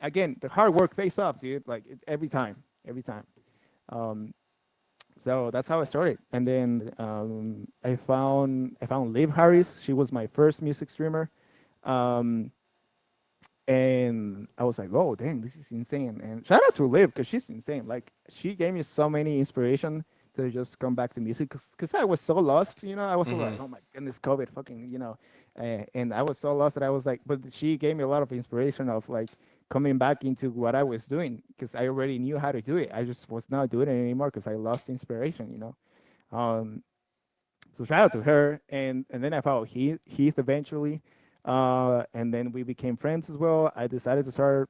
Speaker 1: again the hard work pays off, dude. Like every time, every time. Um, so that's how I started, and then I found Liv Harris. She was my first music streamer. Um, and I was like, "Oh, dang, this is insane!" And shout out to Liv because she's insane. Like, she gave me so many inspiration to just come back to music because I was so lost. You know, I was so like,
Speaker 2: Mhm.
Speaker 1: "Oh my goodness, COVID, fucking," you know, and I was so lost that I was like, but she gave me a lot of inspiration of like coming back into what I was doing because I already knew how to do it. I just was not doing it anymore because I lost inspiration. You know, um, so shout out to her, and then I followed Heath eventually, and then we became friends as well. I decided to start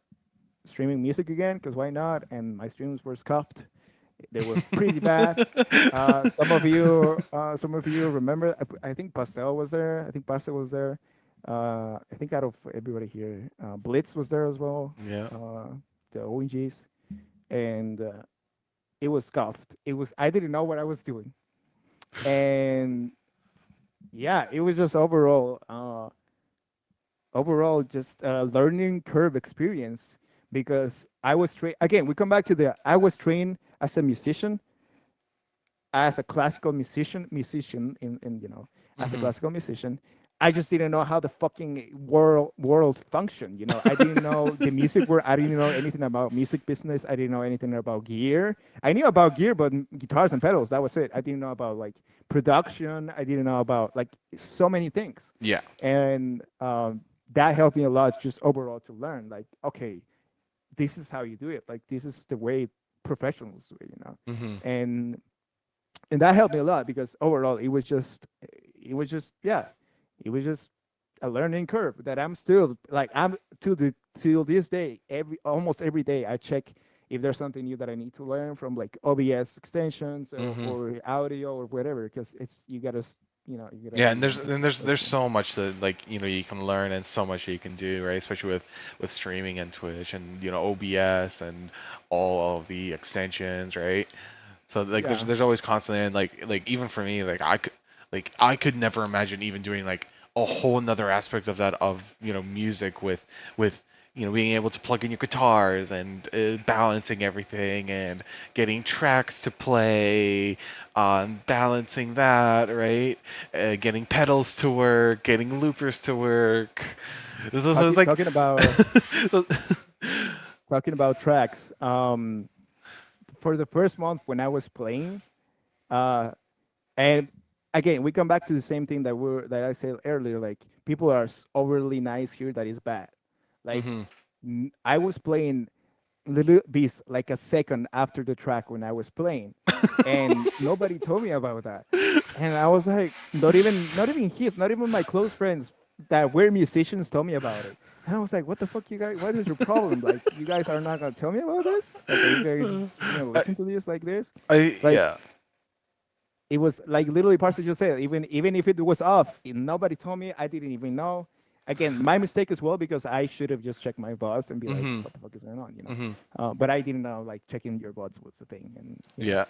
Speaker 1: streaming music again because why not? And my streams were scuffed; they were pretty bad. Some of you remember. I think Pastel was there. I think Pastel was there. I think out of everybody here, Blitz was there as well.
Speaker 2: Yeah.
Speaker 1: Uh, the ONGs, and it was scuffed. It was I didn't know what I was doing. And yeah, it was just overall just a learning curve experience because I was trained again. We come back to the I was trained as a musician, as a classical musician in as a
Speaker 2: Mhm.
Speaker 1: classical musician. I just didn't know how the fucking world functioned. I didn't know the music world. I didn't know anything about music business. I didn't know anything about gear. I knew about gear, but guitars and pedals. That was it. I didn't know about like production. I didn't know about like so many things,
Speaker 2: Yeah.
Speaker 1: and that helped me a lot just overall to learn. Like, okay, this is how you do it. Like, this is the way professionals do it.
Speaker 2: Mhm.
Speaker 1: And that helped me a lot because overall it was just yeah, it was just a learning curve that I'm still like I'm to the till this day. Almost every day I check if there's something new that I need to learn from like OBS extensions
Speaker 2: Mhm.
Speaker 1: or audio or whatever, because it's you gotta
Speaker 2: Yeah,
Speaker 1: be
Speaker 2: and there's
Speaker 1: on top
Speaker 2: and
Speaker 1: of
Speaker 2: there's
Speaker 1: those
Speaker 2: there's
Speaker 1: things.
Speaker 2: so much that like you can learn and so much that you can do, right? Especially with streaming and Twitch and OBS and all of the extensions, right? So like there's
Speaker 1: Yeah.
Speaker 2: there's always constantly, and like even for me, I could never imagine even doing like a whole another aspect of that, of music with being able to plug in your guitars and balancing everything and getting tracks to play, balancing that, right? Getting pedals to work, getting loopers to work. So it's
Speaker 1: talking
Speaker 2: like
Speaker 1: talking about talking about tracks. For the first month when I was playing, uh and again we come back to the same thing that I said earlier, like people are overly nice here, that is bad. Like,
Speaker 2: hmm
Speaker 1: I was playing Little Beast like a second after the track when I was playing, and nobody told me about that. And I was like, not even Heath, not even my close friends that were musicians told me about it. And I was like, what the fuck, you guys? What is your problem? Like, you guys are not gonna tell me about this? Like, are you guys just gonna
Speaker 2: I,
Speaker 1: listen to this like this?
Speaker 2: I
Speaker 1: Like,
Speaker 2: yeah.
Speaker 1: it was like literally Parcel just said, even if it was off, nobody told me. I didn't even know. Again, my mistake as well, because I should have just checked my bots and be like,
Speaker 2: hmm
Speaker 1: what the fuck is going on?
Speaker 2: hmm
Speaker 1: But I didn't know like checking your bots was the thing, and.
Speaker 2: Yeah.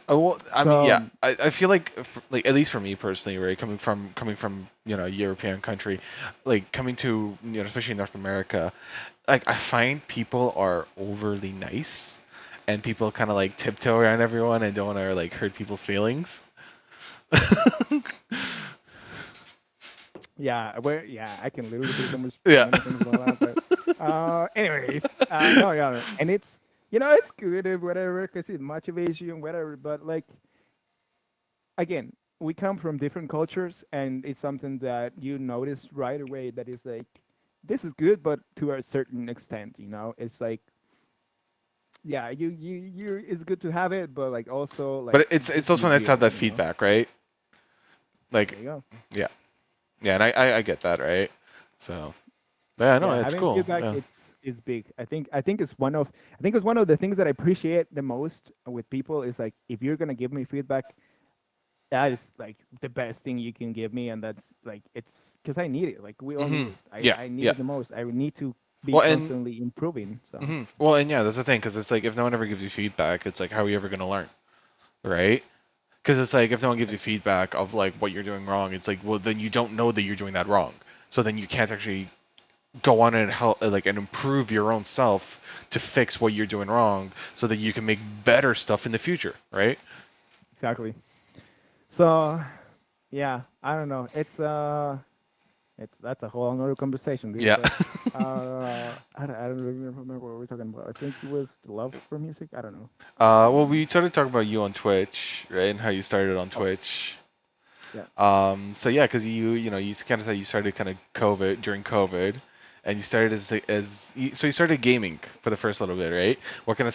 Speaker 2: Oh, well, I mean,
Speaker 1: So
Speaker 2: yeah, I feel like, like at least for me personally, right, coming from a European country, like coming to especially North America, like I find people are overly nice, and people kind of like tiptoe around everyone and don't want to like hurt people's feelings.
Speaker 1: yeah, I can literally say so
Speaker 2: Yeah.
Speaker 1: many things about that. But anyways, no, yeah, and it's good or whatever because it motivates you and whatever. But like, again, we come from different cultures, and it's something that you notice right away that is like, this is good, but to a certain extent, it's like, yeah, it's good to have it, but like also like
Speaker 2: But it's
Speaker 1: just be
Speaker 2: also nice to have
Speaker 1: real,
Speaker 2: that feedback, right?
Speaker 1: There
Speaker 2: Like,
Speaker 1: you go.
Speaker 2: yeah, yeah, and I get that, right? So, but yeah, no,
Speaker 1: Yeah,
Speaker 2: it's
Speaker 1: having
Speaker 2: cool.
Speaker 1: feedback,
Speaker 2: Yeah.
Speaker 1: it's big. I think it's one of the things that I appreciate the most with people is like, if you're gonna give me feedback, that is like the best thing you can give me, and that's like, it's because I need it. Like, we all need
Speaker 2: hmm
Speaker 1: it. I
Speaker 2: Yeah,
Speaker 1: I need
Speaker 2: yeah.
Speaker 1: it the most. I need to be
Speaker 2: Well, and
Speaker 1: constantly improving. So
Speaker 2: well, and yeah, that's the thing, because it's like if no one ever gives you feedback, it's like how are you ever gonna learn, right? Because it's like if no one gives you feedback of like what you're doing wrong, it's like, well then you don't know that you're doing that wrong. So then you can't actually go on and help like and improve your own self to fix what you're doing wrong so that you can make better stuff in the future, right?
Speaker 1: exactly. So yeah, I don't know. It's that's a whole another conversation, dude.
Speaker 2: Yeah.
Speaker 1: But I don't really remember what we were talking about. I think it was the love for music. I don't know.
Speaker 2: Well, we started talking about you on Twitch, right, and how you started on
Speaker 1: Oh
Speaker 2: Twitch.
Speaker 1: yeah.
Speaker 2: So yeah, because you kind of said you started kind of COVID during COVID, and you started so you started gaming for the first little bit, right? What kind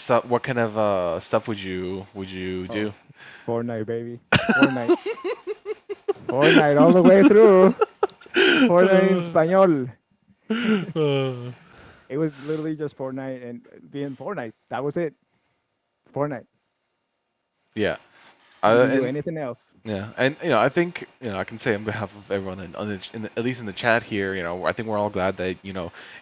Speaker 2: of stuff would you
Speaker 1: Oh,
Speaker 2: do?
Speaker 1: Fortnite, baby. Fortnite. Fortnite all the way through. Fortnite in Spanish. It was literally just Fortnite and being Fortnite. That was it. Fortnite.
Speaker 2: Yeah.
Speaker 1: Didn't do
Speaker 2: And
Speaker 1: anything else.
Speaker 2: yeah, and I think I can say on behalf of everyone at least in the chat here, I think we're all glad that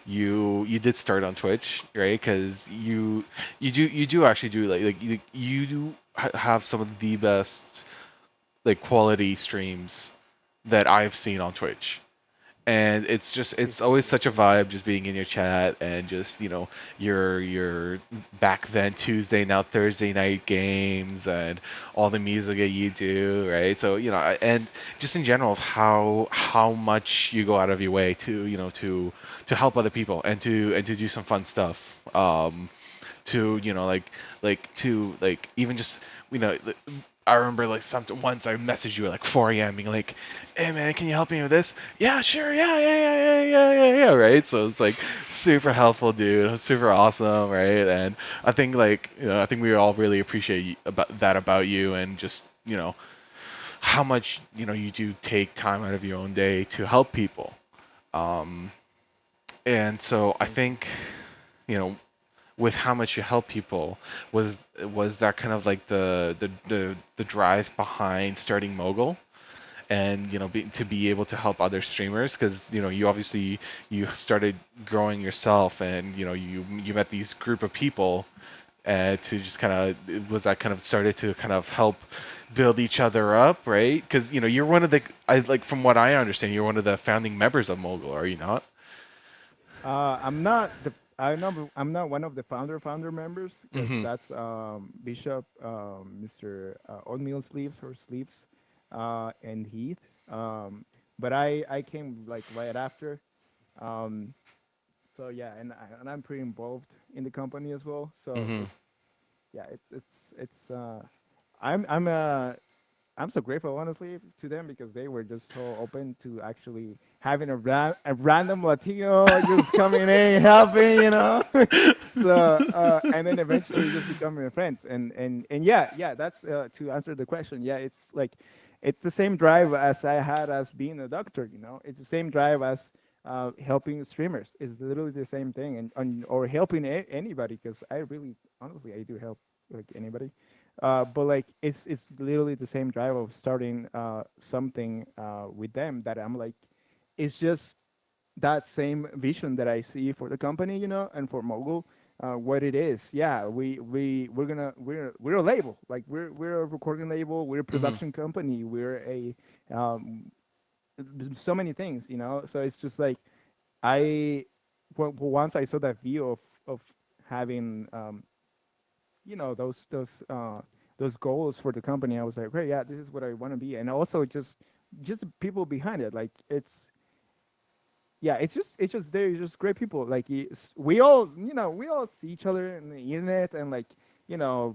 Speaker 2: you did start on Twitch, right? Because you do actually do like you do have some of the best like quality streams that I've seen on Twitch. And it's always such a vibe just being in your chat and just your back then Tuesday now Thursday night games and all the music that you do, right? So and just in general of how much you go out of your way to to help other people and to do some fun stuff, to to even just you know I remember like something once I messaged you at like 4 a.m. being like, "Hey man, can you help me with this?" Yeah, sure, yeah, right? So it's like super helpful, dude, super awesome, right? And I think I think we all really appreciate about you, and just how much you do take time out of your own day to help people. Um, and so I
Speaker 1: Thank you.
Speaker 2: think you know with how much you help people, was that kind of like the drive behind starting Mogul, and to be able to help other streamers, because you obviously you started growing yourself, and you met these group of people, to just kind of was that kind of started to kind of help build each other up, right? Because you're one of the I like from what I understand, you're one of the founding members of Mogul, are you not?
Speaker 1: I'm not I'm not one of the founder members because
Speaker 2: Mm-hmm.
Speaker 1: that's Bishop, Mr. Oatmeal Sleeves or Sleeves, and Heath. Um, but I came like right after. Um, so yeah, and I'm pretty involved in the company as well. So
Speaker 2: Mm-hmm.
Speaker 1: it yeah, I'm I'm so grateful, honestly, to them because they were just so open to actually having a random Latino just coming in, helping, so and then eventually just becoming friends, and yeah, that's to answer the question. Yeah, it's like it's the same drive as I had as being a doctor. It's the same drive as helping streamers. It's literally the same thing, and or helping anybody because I really, honestly, I do help like anybody, but like it's literally the same drive of starting something with them that I'm like, it's just that same vision that I see for the company, and for Mogul, what it is. Yeah, we're a label, like we're a recording label, we're a
Speaker 2: Mm-hmm.
Speaker 1: production company, we're a so many things, So it's just like I once I saw that view of having those goals for the company, I was like, great, yeah, this is what I want to be. And also just the people behind it, like it's just they're just great people. Like we all we all see each other in the internet, and like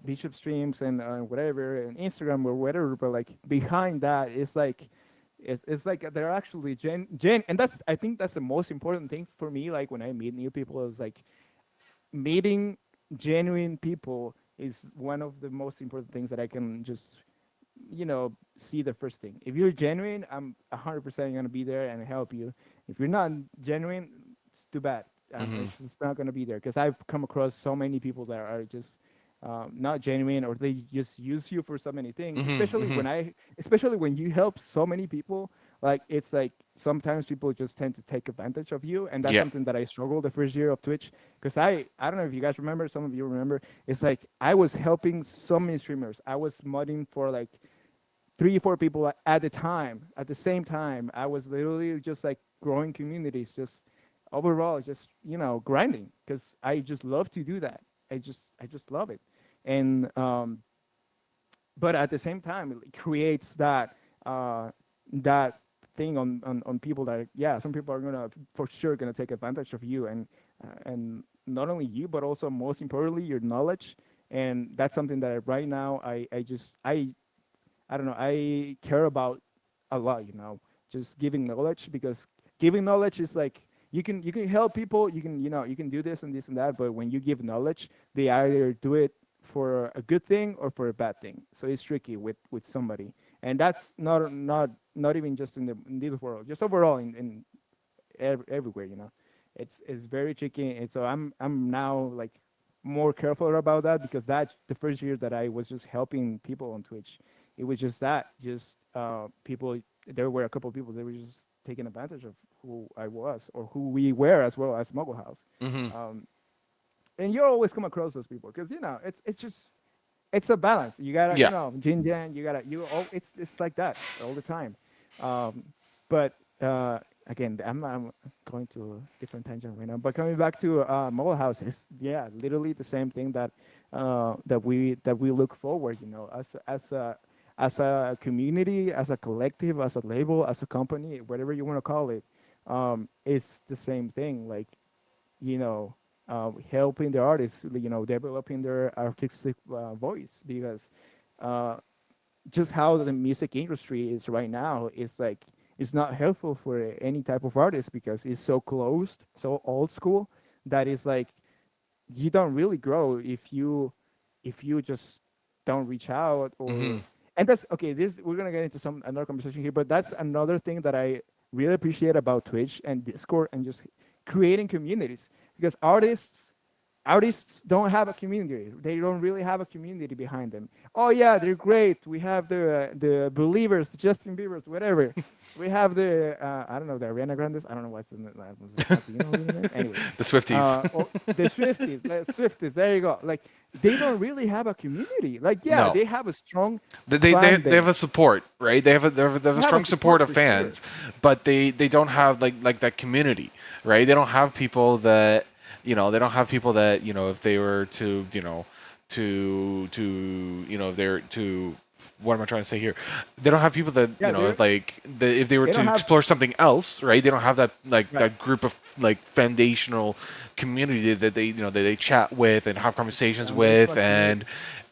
Speaker 1: Bishop streams and whatever, and Instagram or whatever, but like behind that it's like it's like they're actually and that's, I think that's the most important thing for me, like when I meet new people, is like meeting genuine people is one of the most important things that I can just see. The first thing, if you're genuine, I'm 100% gonna be there and help you. If you're not genuine, it's too bad.
Speaker 2: Mm-hmm.
Speaker 1: It's just not gonna be there because I've come across so many people that are just not genuine, or they just use you for so many things,
Speaker 2: Mm-hmm. Mm-hmm.
Speaker 1: especially when you help so many people. Like it's like sometimes people just tend to take advantage of you, and that's
Speaker 2: Yeah.
Speaker 1: something that I struggled the first year of Twitch, because I don't know if you guys remember, some of you remember. It's like I was helping so many streamers. I was modding for like 3 4 people at the time, at the same time. I was literally just like growing communities, just overall, just grinding, because I just love to do that. I just love it. And but at the same time, it creates uh that thing on people that, yeah, some people are gonna for sure gonna take advantage of you, and not only you, but also most importantly your knowledge. And that's something that right now I don't know, I care about a lot, just giving knowledge, because giving knowledge is like you can help people, you can do this and this and that, but when you give knowledge, they either do it for a good thing or for a bad thing. So it's tricky with somebody. And that's not even just in this world, just overall in everywhere, it's very tricky. And so I'm now like more careful about that, because that the first year that I was just helping people on Twitch, it was just people. There were a couple of people that were just taking advantage of who I was, or who we were, as well as Mobile House.
Speaker 2: Mm-hmm.
Speaker 1: um, and you always come across those people, because it's just, it's a balance. You gotta,
Speaker 2: Yeah.
Speaker 1: Jin Jan, it's like that all the time. Um, but again, I'm going to a different tangent right now. But coming back to mobile houses, yeah, literally the same thing that we look forward, as a community, as a collective, as a label, as a company, whatever you want to call it. It's the same thing. Like, you know, helping the artists, developing their artistic voice, because uh, just how the music industry is right now is like it's not helpful for any type of artist because it's so closed, so old school, that is like you don't really grow if you just don't reach out.
Speaker 2: Hmm.
Speaker 1: Or and that's okay, this we're gonna get into some another conversation here, but that's another thing that I really appreciate about Twitch and Discord and just creating communities, because artists don't have a community. They don't really have a community behind them. Oh yeah, they're great. We have the believers, Justin Bieber's, whatever. We have the I don't know, the Ariana Grande's. I don't know what's the name. Do you know the name? Anyways,
Speaker 2: The Swifties.
Speaker 1: or the Swifties. There you go. Like they don't really have a community. Like yeah,
Speaker 2: No.
Speaker 1: they have a strong
Speaker 2: They
Speaker 1: fan
Speaker 2: they have a
Speaker 1: base.
Speaker 2: support, right? They have a
Speaker 1: They have a
Speaker 2: strong support
Speaker 1: support
Speaker 2: of
Speaker 1: for sure.
Speaker 2: fans, but they don't have like that community, right? They don't have people that they don't have people that if they were to if they're to what am I trying to say here? They don't have people that
Speaker 1: Yeah,
Speaker 2: if they were
Speaker 1: they
Speaker 2: to
Speaker 1: don't have
Speaker 2: explore something else, right? They don't have that
Speaker 1: right.
Speaker 2: that group of foundational community that they chat with and have conversations with
Speaker 1: Foundational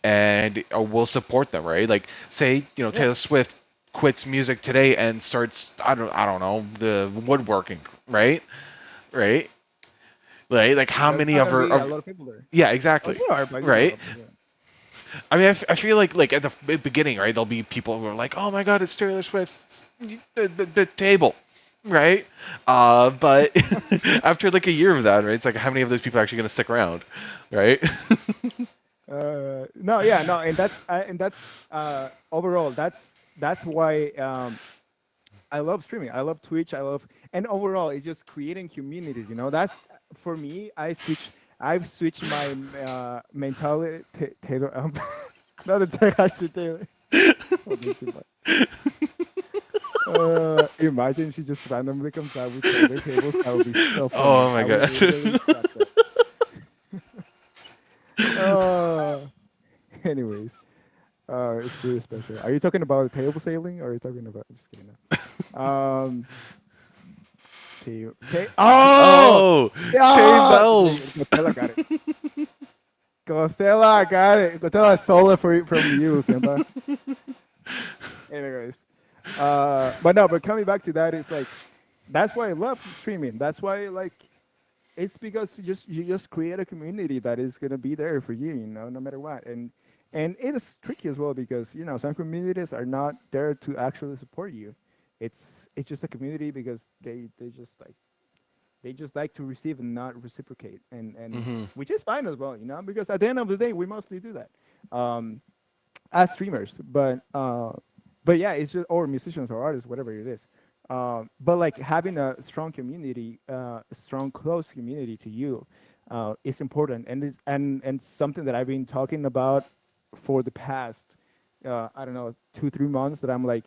Speaker 1: community.
Speaker 2: and will support them, right? Like say
Speaker 1: Yeah.
Speaker 2: Taylor Swift quits music today and starts I don't know the woodworking, right? Right? Like how
Speaker 1: There's
Speaker 2: many
Speaker 1: not
Speaker 2: of
Speaker 1: gonna
Speaker 2: her
Speaker 1: be a lot of people there.
Speaker 2: yeah,
Speaker 1: Oh,
Speaker 2: exactly.
Speaker 1: there are, but
Speaker 2: Right?
Speaker 1: but yeah.
Speaker 2: I mean, I feel like at the beginning, right, there'll be people who are like, "Oh my God, it's Taylor Swift's the table," right? But after like a year of that, right, it's like how many of those people are actually going to stick around, right?
Speaker 1: No, yeah, no, and that's overall. That's why I love streaming. I love Twitch. And overall, it's just creating communities. That's for me. I've switched my mentality. Taylor, not the tech. I should Taylor. Oh, that's too bad. Imagine she just randomly comes out with Taylor tables. That would be so funny.
Speaker 2: Oh my
Speaker 1: I would
Speaker 2: God.
Speaker 1: literally crack up. Uh, anyways, it's pretty special. Are you talking about table sailing, or are you talking about? Just kidding. No. Oh,
Speaker 2: Oh,
Speaker 1: yeah.
Speaker 2: tables.
Speaker 1: Gotella got it. Gotella got it. Gotella stole it from you, Simba. Anyways, but coming back to that, it's like that's why I love streaming. That's why it's because you just create a community that is gonna be there for you, no matter what. And it is tricky as well because some communities are not there to actually support you. It's just a community because they just like to receive and not reciprocate, and
Speaker 2: Hmm.
Speaker 1: which is fine as well, because at the end of the day we mostly do that. As streamers, but yeah, it's just or musicians or artists, whatever it is. But like having a strong community, a strong close community to you, is important, and something that I've been talking about for the past, I don't know, 2 3 months. That I'm like,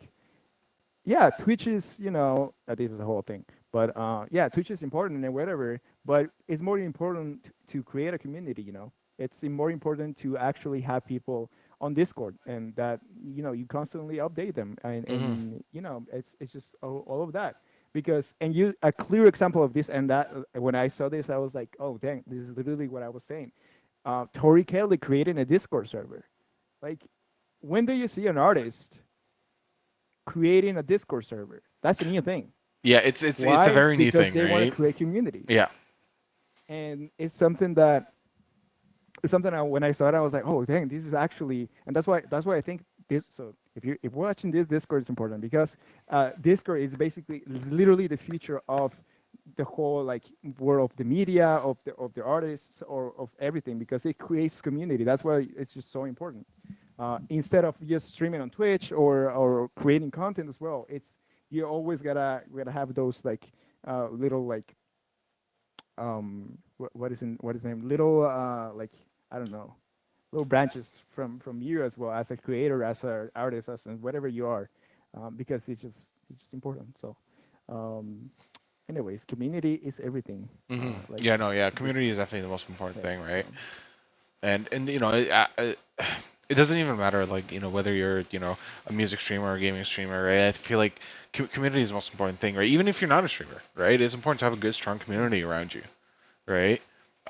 Speaker 1: yeah, Twitch is, this is a whole thing, but yeah, Twitch is important and whatever, but it's more important to create a community. It's more important to actually have people on Discord, and that you constantly update them,
Speaker 2: Hmm.
Speaker 1: and it's just all of that. Because and you a clear example of this and that, when I saw this I was like, oh dang, this is literally what I was saying. Tori Kelly creating a Discord server. Like, when do you see an artist creating a Discord server? That's a new thing.
Speaker 2: Yeah, it's a
Speaker 1: Why?
Speaker 2: very new
Speaker 1: Because
Speaker 2: thing,
Speaker 1: they want to
Speaker 2: right?
Speaker 1: create community,
Speaker 2: Yeah.
Speaker 1: and it's something when I saw it, I was like, oh dang, this is actually, and that's why I think this. So if we're watching this, Discord is important because Discord is literally the future of the whole like world of the media, of the artists, or of everything, because it creates community. That's why it's just so important. Instead of just streaming on Twitch or creating content as well, it's you always gotta have those like little like what is the name, little like, I don't know, little branches from you as well as a creator, as an artist, as whatever you are, because it's just important. So, um, anyways, community is everything. Like
Speaker 2: Yeah, no, yeah.
Speaker 1: Vic
Speaker 2: Community is definitely the most important
Speaker 1: said.
Speaker 2: thing, right?
Speaker 1: So
Speaker 2: And it doesn't even matter like whether you're a music streamer or a gaming streamer, right? I feel like community is the most important thing, right? Even if you're not a streamer, right? It's important to have a good, strong
Speaker 1: mm,
Speaker 2: community around you, right?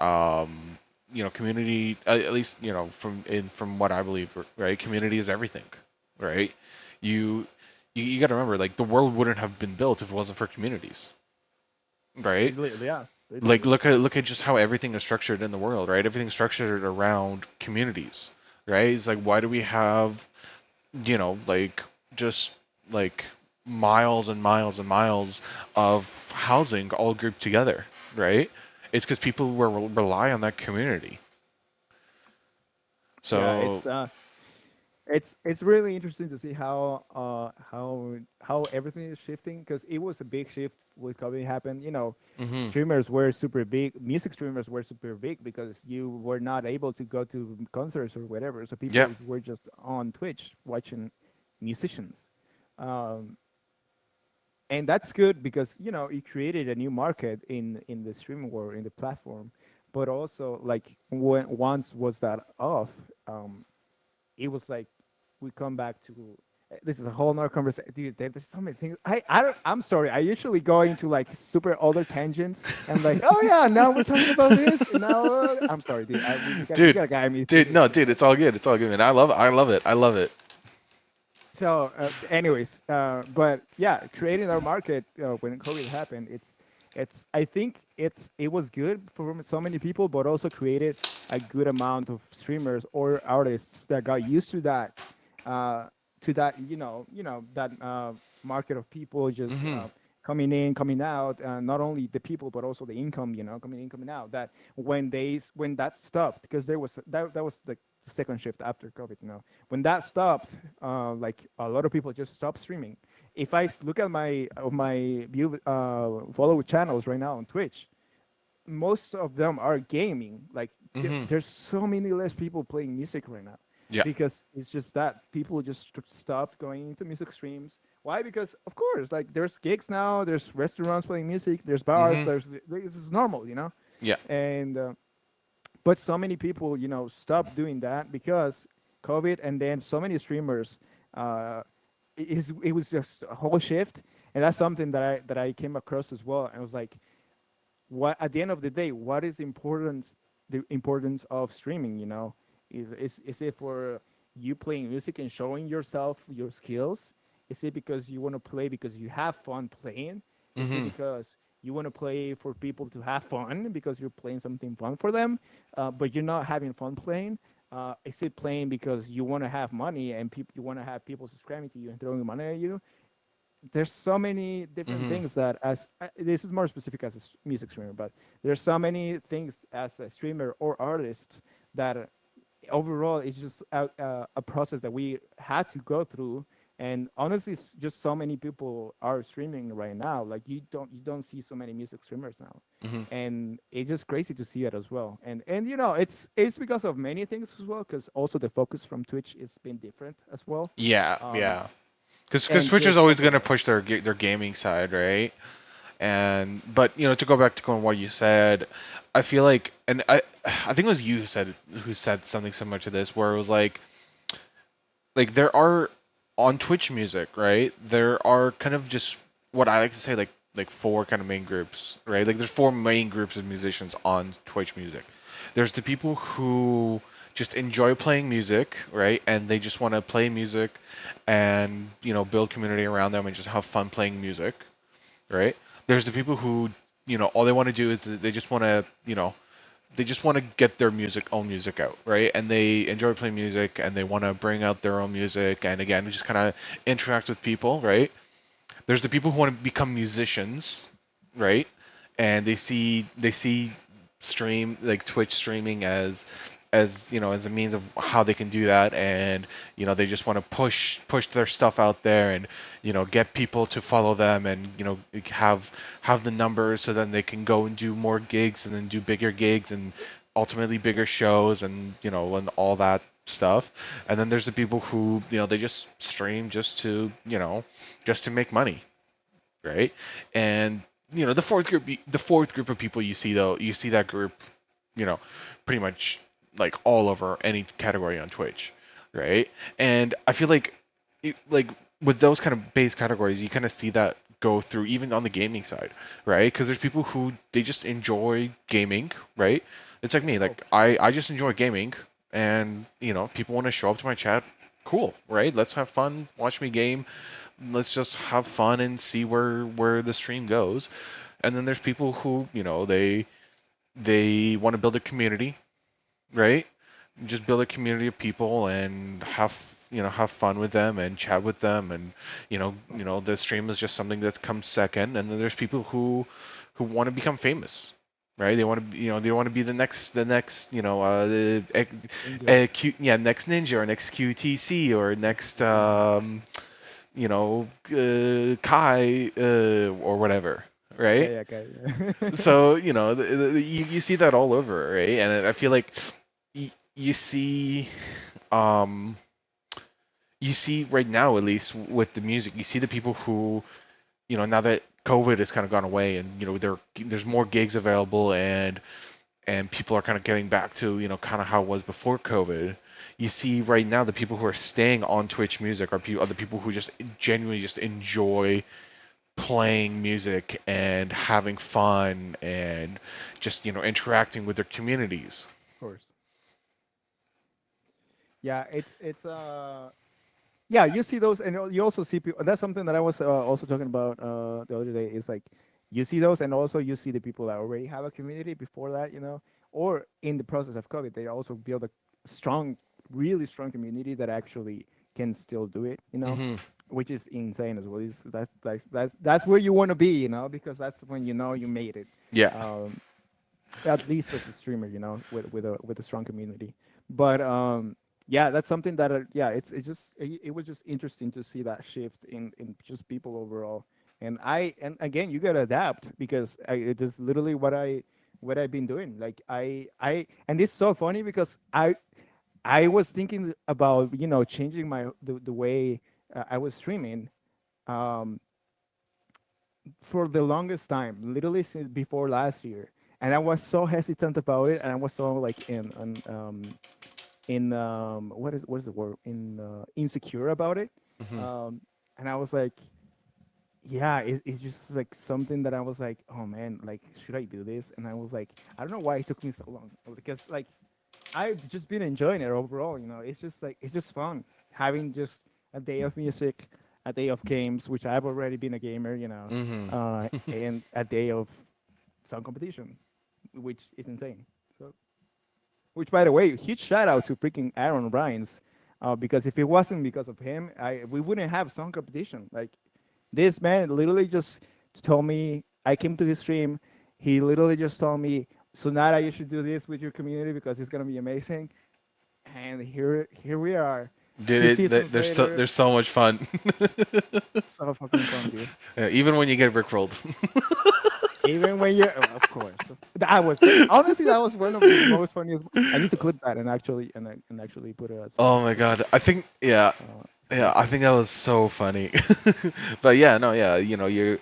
Speaker 2: Um, community at least from what I believe, right? Community is everything, right? You you got to remember like the world wouldn't have been built if it wasn't for communities, right?
Speaker 1: yeah,
Speaker 2: Like
Speaker 1: literally.
Speaker 2: look at just how everything is structured in the world, right? Everything's structured around communities, right? It's like why do we have like just like miles and miles and miles of housing all grouped together, right? It's because people will rely on that community.
Speaker 1: Yeah,
Speaker 2: So,
Speaker 1: it's really interesting to see how everything is shifting because it was a big shift with COVID happened.
Speaker 2: mhm,
Speaker 1: Streamers were super big. Music streamers were super big because you were not able to go to concerts or whatever. So
Speaker 2: yeah,
Speaker 1: people were just on Twitch watching musicians. Um, and that's good because it created a new market in the streaming world in the platform, but also like when once was that off, it was like we come back to this is a whole nother conversation, dude. There's so many things. I'm sorry, I usually go into like super other tangents and like, oh yeah, now we're talking about this and now I'm sorry, dude. You
Speaker 2: dude,
Speaker 1: gotta guide me through
Speaker 2: dude,
Speaker 1: this
Speaker 2: no,
Speaker 1: because
Speaker 2: dude, it's all good, it's all good, man. I love it.
Speaker 1: so, anyways, but yeah, creating our market when COVID happened, I think it was good for so many people, but also created a good amount of streamers or artists that got used uh, to that, that market of people just
Speaker 2: Mhm,
Speaker 1: coming in, coming out, not only the people but also the income, coming in, coming out. That when that stopped, because that was the second shift after COVID, when that stopped, like a lot of people just stopped streaming. If I look at my view follow channels right now on Twitch, most of them are gaming. Like
Speaker 2: mhm,
Speaker 1: there's so many less people playing music right now
Speaker 2: yeah,
Speaker 1: because it's just that people just stopped going into music streams. Why? Because of course, like there's gigs now, there's restaurants playing music, there's bars,
Speaker 2: mhm,
Speaker 1: this is normal,
Speaker 2: yeah,
Speaker 1: and but so many people stopped doing that because COVID, and then so many streamers uh it was just a whole shift. And that's something that I came across as well. And I was like, what at the end of the day, what is the importance of streaming? Is it for you playing music and showing yourself your skills? Is it because you want to play because you have fun playing? Is it
Speaker 2: mhm,
Speaker 1: because you want to play for people to have fun because you're playing something fun for them, but you're not having fun playing? Is it playing because you want to have money and you want to have people subscribing to you and throwing money at you? There's so many different
Speaker 2: mhm,
Speaker 1: things that as this is more specific as a music streamer, but there's so many things as a streamer or artist that overall it's just a process that we had to go through. And honestly, just so many people are streaming right now. Like you don't see so many music streamers now,
Speaker 2: mhm,
Speaker 1: and it's just crazy to see it as well. And it's because of many things as well, because also the focus from Twitch has been different as well.
Speaker 2: yeah,
Speaker 1: um,
Speaker 2: yeah. Because
Speaker 1: and
Speaker 2: Twitch is
Speaker 1: just
Speaker 2: always gonna
Speaker 1: overall.
Speaker 2: push their gaming side, right? And but to go back to going what you said, I feel like, and I think it was you who said something similar to this, where it was like there are on Twitch music, right? There are kind of just what I like to say like four kind of main groups, right? Like there's four main groups of musicians on Twitch music. There's the people who just enjoy playing music, right? And they just want to play music and build community around them and just have fun playing music, right? There's the people who all they want to do is they just want to get their own music out, right? And they enjoy playing music and they want to bring out their own music and again just kind of interact with people, right? There's the people who want to become musicians, right? And they see stream like Twitch streaming as a means of how they can do that, and they just want to push their stuff out there and get people to follow them and have the numbers so then they can go and do more gigs and then do bigger gigs and ultimately bigger shows and and all that stuff. And then there's the people who they just stream just to make money, right? And the fourth group of people you see though, you see that group, you know, pretty much like all over any category on Twitch, right? And I feel like like with those kind of base categories, you kind of see that go through even on the gaming side, right? Because there's people who they just enjoy gaming, right? It's like me,
Speaker 1: Oh,
Speaker 2: like I just enjoy gaming, and people want to show up to my chat, cool, right? Let's have fun, watch me game, let's just have fun and see where the stream goes. And then there's people who they want to build a community, right? Just build a community of people and have fun with them and chat with them. And the stream is just something that comes second. And then there's people who want to become famous, right? They want to they want to be the next
Speaker 1: Ninja.
Speaker 2: next ninja or next QTC or next
Speaker 1: See.
Speaker 2: Kai or whatever,
Speaker 1: Yeah,
Speaker 2: right?
Speaker 1: yeah, okay. Yeah.
Speaker 2: So you see that all over, right? And I feel like you see um you see right now, at least with the music, you see the people who now that COVID has kind of gone away, and there's more gigs available, and people are kind of getting back to kind of how it was before COVID. You see right now the people who are staying on Twitch music are the people who just genuinely just enjoy playing music and having fun and just interacting with their communities.
Speaker 1: Of course. Yeah, it's yeah, you see those, and you also see people. That's something that I was also talking about the other day. Is like you see those, and also you see the people that already have a community before that, or in the process of COVID, they also build a strong, really strong community that actually can still do it,
Speaker 2: Hmm.
Speaker 1: which is insane as well. That's where you want to be, because that's when you made it.
Speaker 2: Yeah.
Speaker 1: Um, at least as a streamer, with a strong community. But yeah, that's something that yeah, it was just interesting to see that shift in just people overall. And again, you gotta adapt because it is literally what I've been doing. Like and it's so funny because I was thinking about changing the way I was streaming. Um, for the longest time, literally since before last year, and I was so hesitant about it, and I was so like in what is the word in insecure about it,
Speaker 2: Hmm.
Speaker 1: um, and I was like, yeah, it's just like something that I was like, oh man, like should I do this? And I was like, I don't know why it took me so long because like I've just been enjoying it overall. It's just like it's just fun having just a day of music, a day of games, which I've already been a gamer,
Speaker 2: Hmm.
Speaker 1: and a day of song competition, which is insane. So, which by the way, huge shout out to freaking Aaron Rhines, because if it wasn't because of him, we wouldn't have song competition. Like this man literally just told me I came to his stream. He literally just told me, Sonata, you should do this with your community because it's gonna be amazing. And here we are,
Speaker 2: Did
Speaker 1: two
Speaker 2: it?
Speaker 1: seasons
Speaker 2: There's so
Speaker 1: later.
Speaker 2: there's so much fun.
Speaker 1: So fucking fun, dude.
Speaker 2: Yeah, even when you get rickrolled.
Speaker 1: Even when you're, of course, that was honestly that was one of the most funniest. I need to clip that and actually put it
Speaker 2: Oh my
Speaker 1: as
Speaker 2: god. I think yeah. Yeah, I
Speaker 1: clip.
Speaker 2: think that was so funny. But yeah, no, yeah, you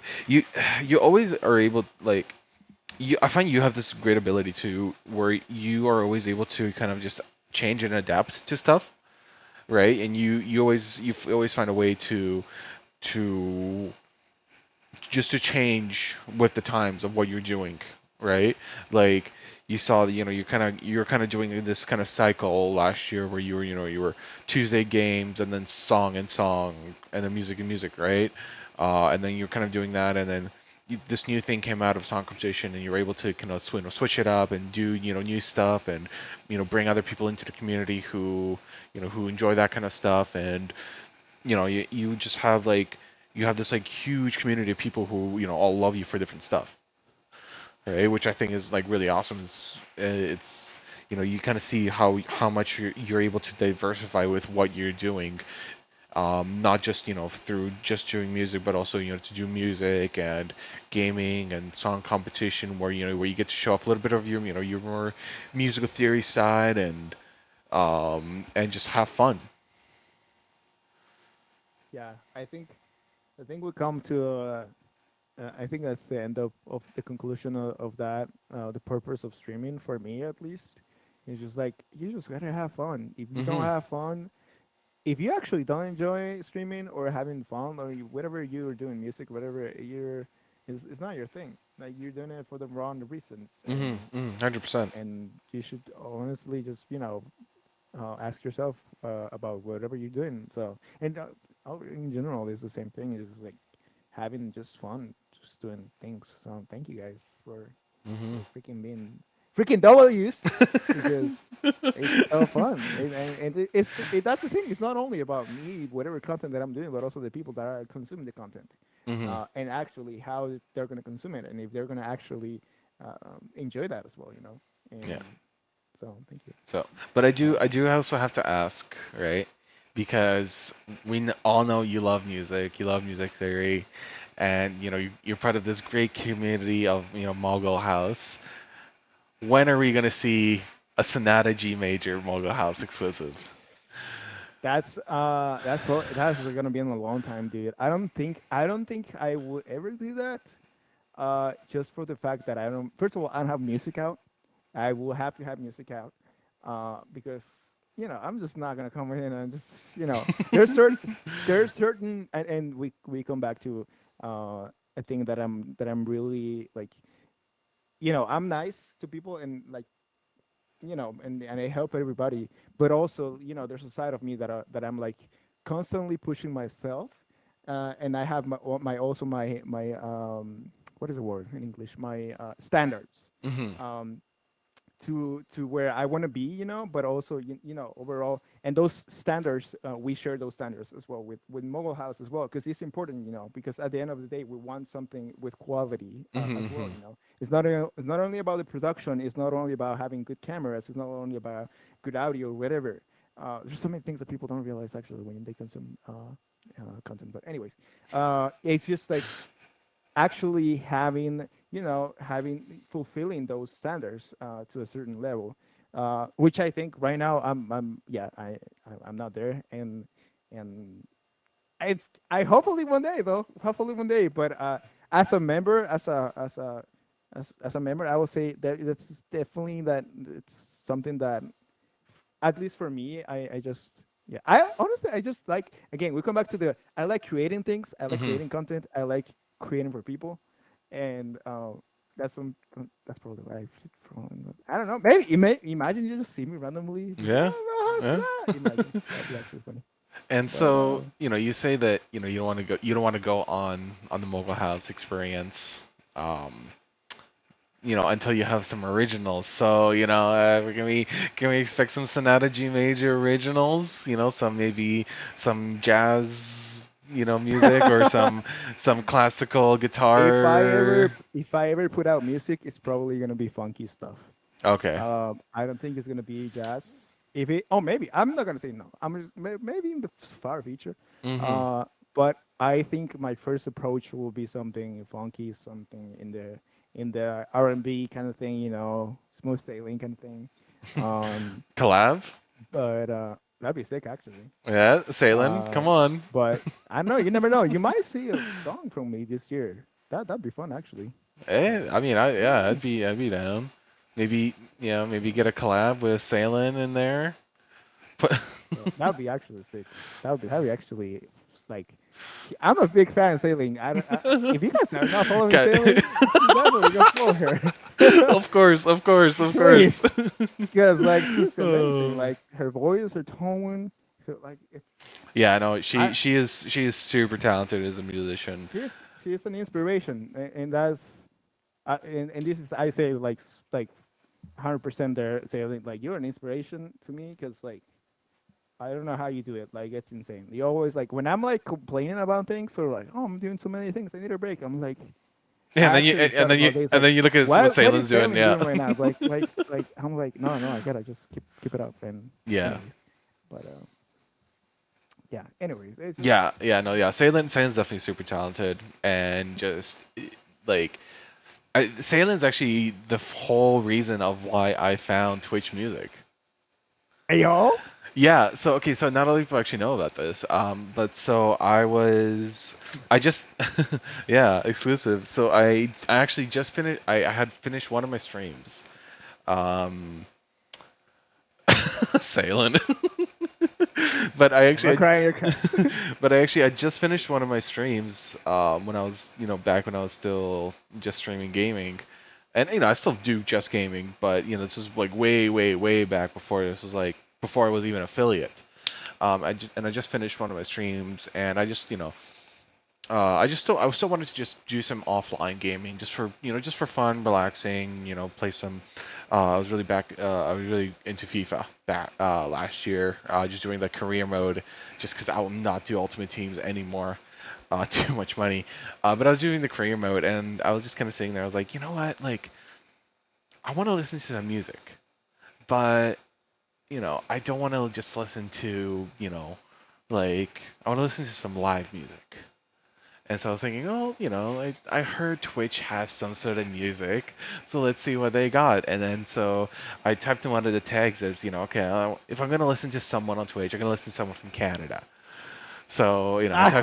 Speaker 2: you always are able like I find you have this great ability to where you are always able to kind of just change and adapt to stuff, right? And you always find a way to just to change with the times of what you're doing, right? Like you saw, you're kind of doing this kind of cycle last year where you were Tuesday games and then song and song and then music and music, right? And then you're kind of doing that, and then this new thing came out of song competition, and you were able to kind of switch it up and do new stuff, and bring other people into the community who enjoy that kind of stuff. And you just have like you have this like huge community of people who all love you for different stuff, right? Which I think is like really awesome. It's you kind of see how much you're able to diversify with what you're doing, not just through just doing music, but also to do music and gaming and song competition, where where you get to show off a little bit of your more musical theory side and just have fun.
Speaker 1: Yeah, I think we come to I think that's the end of the conclusion of that. The purpose of streaming for me, at least, is just like you just gotta have fun. If you don't
Speaker 2: Mhm.
Speaker 1: have fun, if you actually don't enjoy streaming or having fun or whatever you're doing, music, whatever you're, is it's not your thing. Like you're doing it for the wrong reasons,
Speaker 2: Mhm.
Speaker 1: and
Speaker 2: 100%.
Speaker 1: you should honestly just ask yourself about whatever you're doing. So and in general, it's the same thing. It's like having just fun, just doing things. So thank you guys
Speaker 2: Mhm.
Speaker 1: for freaking being freaking W's because it's so fun. That's the thing. It's not only about me, whatever content that I'm doing, but also the people that are consuming the content,
Speaker 2: Mhm.
Speaker 1: and actually how they're going to consume it, and if they're going to actually enjoy that as well.
Speaker 2: Yeah.
Speaker 1: And so thank you.
Speaker 2: So, but
Speaker 1: Uh,
Speaker 2: I do also have to ask, right? Because all know you love music, you love music theory, and you're part of this great community of Mogul House. When are we gonna see a Sonata G Major Mogul House exclusive?
Speaker 1: that's gonna be in a long time, dude. I don't think I would ever do that. Just for the fact that I don't. First of all, I don't have music out. I will have to have music out, because I'm just not gonna come in and just there's certain and we come back to a thing that I'm really like I'm nice to people and like and I help everybody, but also there's a side of me that I'm like constantly pushing myself, and I have my also my what is the word in English, my standards,
Speaker 2: Mhm.
Speaker 1: um, to where I want to be, but also overall, and those standards, we share those standards as well with Mobile House as well, because it's important, because at the end of the day, we want something with quality as well.
Speaker 2: Mhm.
Speaker 1: It's not only about the production, it's not only about having good cameras, it's not only about good audio, whatever. There's so many things that people don't realize actually when they consume content. But anyways, it's just like actually having fulfilling those standards to a certain level, which I think right now I'm yeah I'm not there, and I hopefully one day though, hopefully one day, but as a member, as a member, I will say that that's definitely that it's something that, at least for me, I just yeah, I honestly I just like, again, we come back to the, I like creating things, I like
Speaker 2: Mhm.
Speaker 1: creating content, I like creating for people, and that's probably why I don't know, maybe imagine you just see me randomly just
Speaker 2: Yeah.
Speaker 1: how's
Speaker 2: Yeah.
Speaker 1: that, imagine that'd be actually funny,
Speaker 2: And
Speaker 1: but
Speaker 2: so, you say that, you don't want to go on the Mogul House experience. Um, until you have some originals. So, can we expect some Sonata G Major originals? Some maybe some jazz, music or some classical guitar.
Speaker 1: if I ever put out music, it's probably gonna be funky stuff.
Speaker 2: Okay.
Speaker 1: I don't think it's gonna be jazz. If it, oh, maybe I'm not gonna say no. I'm just maybe in the far future.
Speaker 2: Mhm.
Speaker 1: Uh, but I think my first approach will be something funky, something in the R&B kind of thing, smooth sailing kind of thing. Um,
Speaker 2: Collab?
Speaker 1: but that'd be sick actually.
Speaker 2: Yeah, Salen,
Speaker 1: Uh,
Speaker 2: come on.
Speaker 1: but I don't know. You never know. You might see a song from me this year. That'd be fun actually.
Speaker 2: Eh,
Speaker 1: So
Speaker 2: I mean, yeah,
Speaker 1: yeah.
Speaker 2: I'd be down. Maybe, maybe get a collab with Salen in there. Put
Speaker 1: So that would be actually sick. That would be actually like, I'm a big fan of Sailing. If you guys are not following
Speaker 2: Got-
Speaker 1: Sailing, you should definitely go follow her.
Speaker 2: Of course, of course, of course.
Speaker 1: Please, because like she's amazing.
Speaker 2: Oh.
Speaker 1: Like her voice, her tone, like it's
Speaker 2: Yeah, I know. She
Speaker 1: I
Speaker 2: she is she is super talented as a musician.
Speaker 1: she's an inspiration, and that's and this is, I say, like 100% there, Sailing, like you're an inspiration to me, because like I don't know how you do it. Like it's insane. You always like, when I'm like complaining about things or like, oh, I'm doing so many things, I need a break. I'm like,
Speaker 2: And
Speaker 1: I
Speaker 2: then you
Speaker 1: actually
Speaker 2: and
Speaker 1: thought
Speaker 2: then you
Speaker 1: about this.
Speaker 2: and
Speaker 1: Like,
Speaker 2: then you look at what
Speaker 1: what is
Speaker 2: Salen's doing.
Speaker 1: Sailing
Speaker 2: Yeah.
Speaker 1: doing right now? I'm like, no, I gotta just keep it up. And
Speaker 2: Yeah.
Speaker 1: anyways, but yeah. Anyways, it's just
Speaker 2: Yeah, yeah, no, yeah. Salen's definitely super talented, and just like Salen's actually the whole reason of why I found Twitch music.
Speaker 1: hey yo.
Speaker 2: Yeah, so okay, so not a lot of people actually know about this, but so I
Speaker 1: Exclusive.
Speaker 2: just, yeah, exclusive. So I actually just finished, I had finished one of my streams, um, Sailing, but
Speaker 1: I'm not crying. You're crying.
Speaker 2: but I just finished one of my streams, when I was, back when I was still just streaming gaming, and I still do just gaming, but this is like way, way, way back before this was like before I was even affiliate. I just finished one of my streams, and I still wanted to just do some offline gaming, just for just for fun, relaxing, play some. I was really into FIFA back last year, just doing the career mode, just because I will not do Ultimate Teams anymore. Too much money. But I was doing the career mode, and I was just kind of sitting there. I was like, you know what, like I want to listen to some music, but I don't want to just listen to, like, I want to listen to some live music. And so I was thinking, oh, I heard Twitch has some sort of music, so let's see what they got. And then so I typed in one of the tags as, okay, if I'm gonna listen to someone on Twitch, I'm gonna listen to someone from Canada. So
Speaker 1: Of
Speaker 2: I
Speaker 1: course,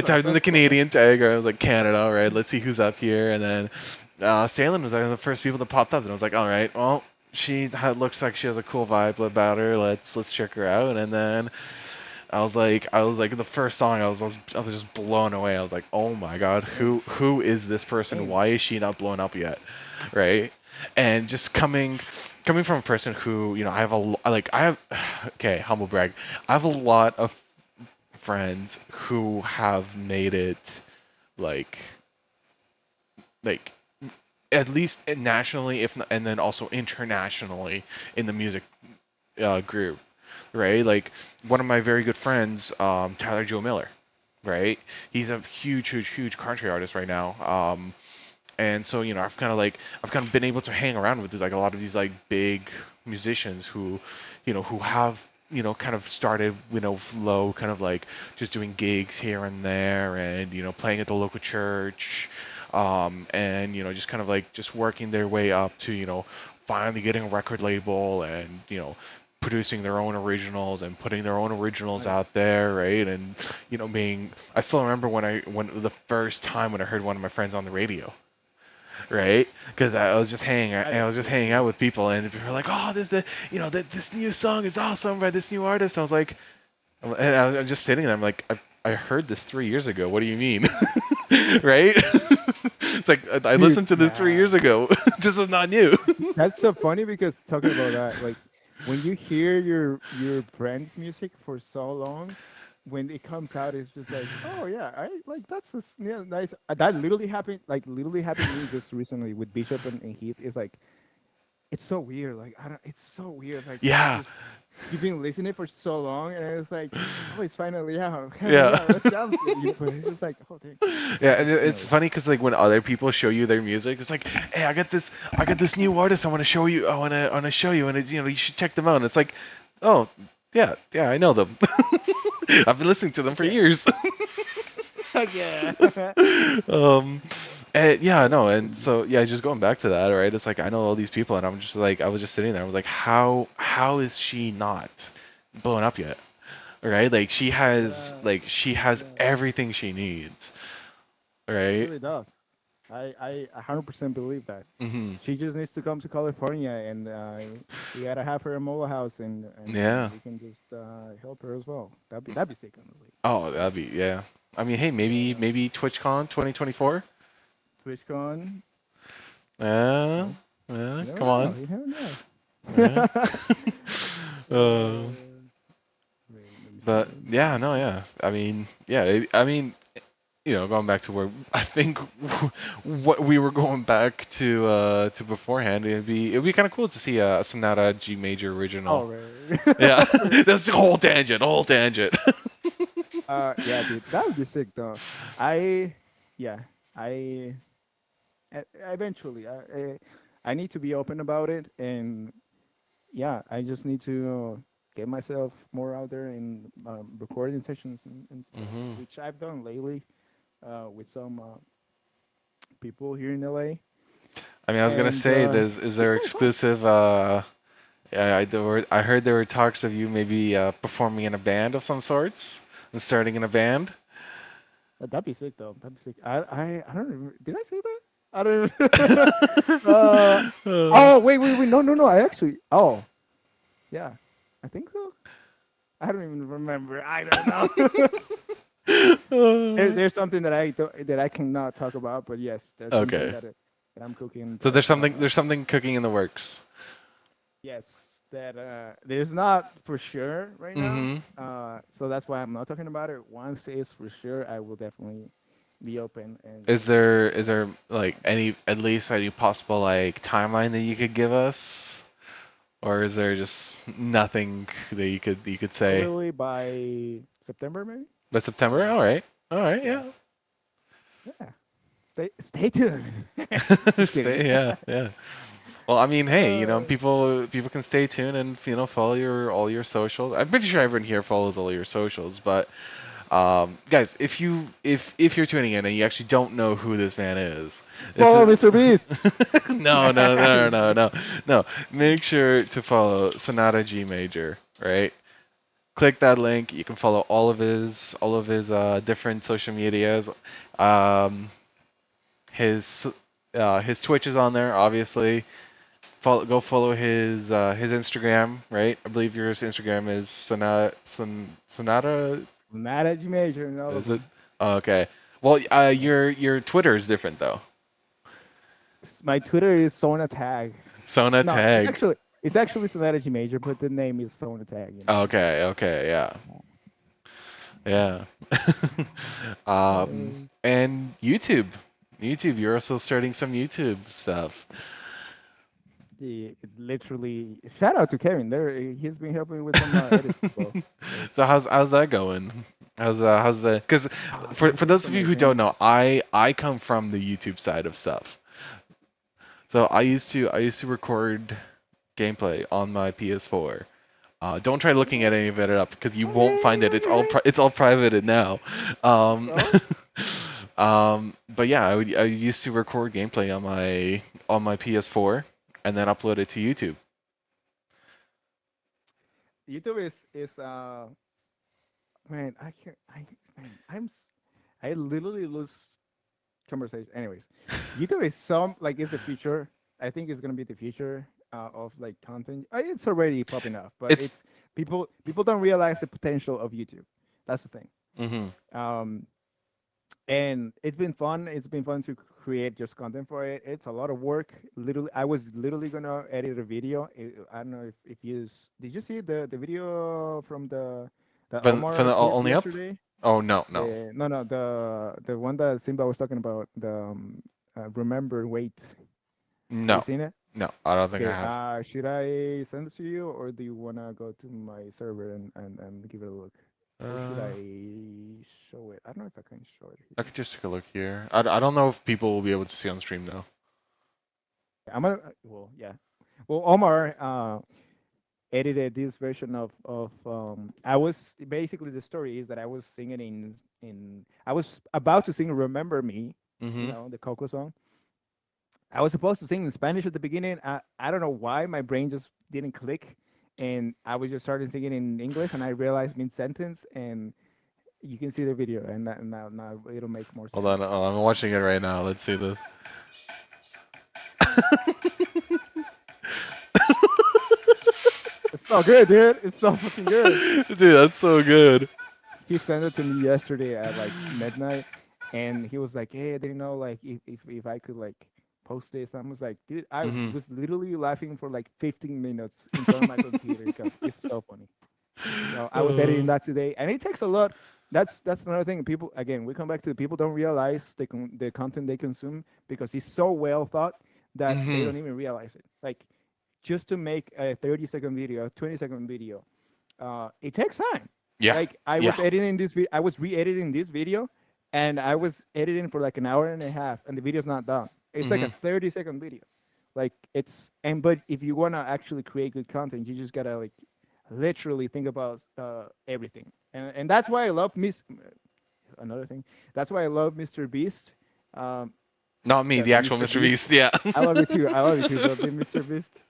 Speaker 2: typed in the
Speaker 1: of course.
Speaker 2: Canadian tag, or I was like Canada, all right, let's see who's up here. And then Salen was one of the first people that popped up, and I was like, all right, well, looks like she has a cool vibe about her. Let's check her out. And then I was like the first song I was just blown away. I was like, oh my god,
Speaker 1: Same,
Speaker 2: who is this person?
Speaker 1: same.
Speaker 2: Why is she not blown up yet, right? And just coming from a person who I have I have okay, humble brag, I have a lot of friends who have made it like like at least nationally, if not, and then also internationally in the music group, right? Like one of my very good friends, Tyler Joe Miller, right? He's a huge, huge, huge country artist right now. And so I've kind of been able to hang around with like a lot of these like big musicians who have kind of started low, kind of like just doing gigs here and there, and playing at the local church, and just kind of like just working their way up to finally getting a record label, and producing their own originals and putting their own originals
Speaker 1: Nice.
Speaker 2: out there, right? And being, I still remember when the first time when I heard one of my friends on the radio, right? Because
Speaker 1: That
Speaker 2: I
Speaker 1: is
Speaker 2: was just
Speaker 1: so
Speaker 2: hanging out
Speaker 1: cool.
Speaker 2: with people, and people were like, "Oh, this new song is awesome by this new artist." I was like, and I'm just sitting there. I'm like, I heard this 3 years ago. What do you mean, right? It's like I
Speaker 1: Dude,
Speaker 2: listened to this three
Speaker 1: yeah.
Speaker 2: years ago. This is not new.
Speaker 1: That's so funny because talking about that, like when you hear your friend's music for so long, when it comes out, it's just like, oh yeah, I like that's a yeah, nice. That literally happened to me just recently with Bishop and Heath. Is like it's so weird. Like I don't. It's so weird. Like
Speaker 2: Yeah,
Speaker 1: you've been listening for so long, and it's like, oh, it's finally out. Hell
Speaker 2: yeah.
Speaker 1: yeah, let's jump to it. But it's just like, oh dang,
Speaker 2: Yeah,
Speaker 1: like
Speaker 2: and it's funny because like when other people show you their music, it's like, hey, I got this new artist. I want to show you. I want to show you, and it's, you should check them out. And it's like, oh, yeah, yeah, I know them. I've been listening to them for
Speaker 1: yeah,
Speaker 2: years.
Speaker 1: yeah.
Speaker 2: um, and yeah, no, and so yeah, just going back to that, right? It's like I know all these people, and I'm just like, I was just sitting there. I was like, how is she not blown up yet? Right? Like she has
Speaker 1: Yeah,
Speaker 2: everything she needs,
Speaker 1: she
Speaker 2: right?
Speaker 1: really does. I 100% believe that.
Speaker 2: Hmm.
Speaker 1: She just needs to come to California, and we gotta have her a mobile house, and
Speaker 2: Yeah.
Speaker 1: we can just help her as well. That'd be sick, honestly.
Speaker 2: Oh, that'd be, yeah. I mean, hey, maybe
Speaker 1: Uh,
Speaker 2: TwitchCon 2024.
Speaker 1: TwitchCon,
Speaker 2: Yeah,
Speaker 1: nope.
Speaker 2: yeah,
Speaker 1: You never
Speaker 2: come
Speaker 1: know.
Speaker 2: on.
Speaker 1: You never know.
Speaker 2: Yeah. uh,
Speaker 1: Wait, let me see.
Speaker 2: but
Speaker 1: Let me
Speaker 2: yeah, no,
Speaker 1: see.
Speaker 2: yeah. I mean, yeah. I mean, going back to where I think what we were going back to beforehand, it'd be kind of cool to see a Sonata G Major original.
Speaker 1: Oh, right.
Speaker 2: Yeah,
Speaker 1: Right.
Speaker 2: that's the whole tangent, whole tangent.
Speaker 1: Yeah, dude, that would be sick though. I, yeah, I eventually, I need to be open about it, and yeah, I just need to. get myself more out there in recording sessions and stuff,
Speaker 2: Hmm.
Speaker 1: which I've done lately with some people here in LA,
Speaker 2: I mean, I was gonna
Speaker 1: and
Speaker 2: say, is
Speaker 1: it's
Speaker 2: there
Speaker 1: kind of fun.
Speaker 2: exclusive? Yeah, I heard there were talks of you maybe performing in a band of some sorts and starting in a band.
Speaker 1: That'd be sick though. That'd be sick. I don't remember. Did I say that? I don't. Oh wait. No. I actually. Oh yeah, I think so. I don't even remember. I don't know. There's something that that I cannot talk about, but yes, there's something
Speaker 2: Okay.
Speaker 1: that I'm cooking
Speaker 2: So
Speaker 1: that
Speaker 2: there's something cooking in the works.
Speaker 1: yes, that there's not for sure right now.
Speaker 2: Hmm.
Speaker 1: So that's why I'm not talking about it. Once it's for sure, I will definitely be open
Speaker 2: Is
Speaker 1: and share
Speaker 2: there like any at least any possible like timeline that you could give us, or is there just nothing that you could say?
Speaker 1: probably by September maybe.
Speaker 2: By September?
Speaker 1: Uh,
Speaker 2: All right,
Speaker 1: yeah,
Speaker 2: yeah.
Speaker 1: yeah. Stay tuned. Just kidding.
Speaker 2: Yeah, yeah. Well, I mean, hey,
Speaker 1: uh,
Speaker 2: people can stay tuned and follow your all your socials. I'm pretty sure everyone here follows all your socials, but guys, if you're tuning in and you actually don't know who this man is, this
Speaker 1: Follow
Speaker 2: is
Speaker 1: Mr. Beast.
Speaker 2: no. No. Make sure to follow Sonata G Major, right? Click that link. You can follow all of his different social medias. Um, his his Twitch is on there, obviously. Go follow his Instagram, right? I believe your Instagram is Sonata.
Speaker 1: SonataGmojor and all of
Speaker 2: Is it?
Speaker 1: them.
Speaker 2: Oh, okay. Well,
Speaker 1: Yeah.
Speaker 2: your Twitter is different though.
Speaker 1: My Twitter is SonataG.
Speaker 2: Sona
Speaker 1: No,
Speaker 2: tag.
Speaker 1: it's actually SonataGmajor, but the name is SonataG. You know.
Speaker 2: Okay, okay, yeah, yeah.
Speaker 1: Uh,
Speaker 2: And YouTube, you're also starting some YouTube stuff.
Speaker 1: literally, shout out to Kevin. There, he's been helping me with some edits as well. Because
Speaker 2: So how's that going? How's the because for
Speaker 1: YouTube is
Speaker 2: those of you who don't
Speaker 1: amazing.
Speaker 2: know, I come from the YouTube side of stuff. So I used to record gameplay on my PS4. Don't try looking at any of it up because you
Speaker 1: Oh yeah,
Speaker 2: won't find it.
Speaker 1: yeah, yeah.
Speaker 2: It's all privated now.
Speaker 1: Let's
Speaker 2: Um,
Speaker 1: go.
Speaker 2: but yeah, I used to record gameplay on my PS4 and then upload it to YouTube.
Speaker 1: YouTube is man, I can't man, I literally lose conversation. Anyways, YouTube is some like it's the future. I think it's gonna be the future of like content. It's already popping up, but
Speaker 2: It's
Speaker 1: it's people don't realize the potential of YouTube. That's the thing.
Speaker 2: hmm
Speaker 1: Um, and it's been fun. It's been fun to create just content for it. It's a lot of work. Literally, I was literally gonna edit a video. I don't know if did you see the video from the
Speaker 2: from
Speaker 1: Omar
Speaker 2: the
Speaker 1: clip
Speaker 2: only up.
Speaker 1: yesterday?
Speaker 2: Oh no.
Speaker 1: No, the one that Simba was talking about. The remember wait. Have you
Speaker 2: No,
Speaker 1: seen it?
Speaker 2: no, I don't think I
Speaker 1: Okay.
Speaker 2: have.
Speaker 1: Should I send it to you, or do you wanna go to my server and give it a look, or should
Speaker 2: Uh,
Speaker 1: I show it? I don't know if I can show it
Speaker 2: I
Speaker 1: here.
Speaker 2: could just take a look here. I don't know if people will be able to see on stream though.
Speaker 1: I'm gonna well, yeah. Well, Omar edited this version of I was basically the story is that I was singing in I was about to sing "Remember Me," you
Speaker 2: Hmm.
Speaker 1: know, the Coco song. I was supposed to sing in Spanish at the beginning. I don't know why my brain just didn't click, and I was just starting singing in English, and I realized mid sentence, and you can see the video, and now it'll make more
Speaker 2: Hold on,
Speaker 1: sense.
Speaker 2: I'm watching it right now. Let's see this.
Speaker 1: It's so good, dude. It's so fucking good.
Speaker 2: Dude, that's so good.
Speaker 1: He sent it to me yesterday at like midnight, and he was like, "Hey, I didn't know like if I could like post this." I was like, "Dude, I
Speaker 2: Hmm.
Speaker 1: was literally laughing for like 15 minutes in front of my computer because it's so funny." So I was editing
Speaker 2: Uh,
Speaker 1: that today, and it takes a lot. That's another thing. People again, we come back to people don't realize the content they consume because it's so well thought that they
Speaker 2: hmm.
Speaker 1: don't even realize it. Like just to make a 30-second video, 20-second video, it takes time.
Speaker 2: Yeah,
Speaker 1: Like I
Speaker 2: yeah.
Speaker 1: was editing I was re-editing this video, and I was editing for like an hour and a half, and the video's not done. It's like
Speaker 2: Hmm.
Speaker 1: a 30-second video. Like it's and but if you wanna actually create good content, you just gotta like literally think about everything, and that's why I love Miss. Another thing, that's why I love Mr. Beast. Um,
Speaker 2: Not me, the
Speaker 1: the
Speaker 2: actual
Speaker 1: Mr.
Speaker 2: Mr. Beast.
Speaker 1: Beast.
Speaker 2: Yeah.
Speaker 1: I love it too. I love it too. The Mr. Beast.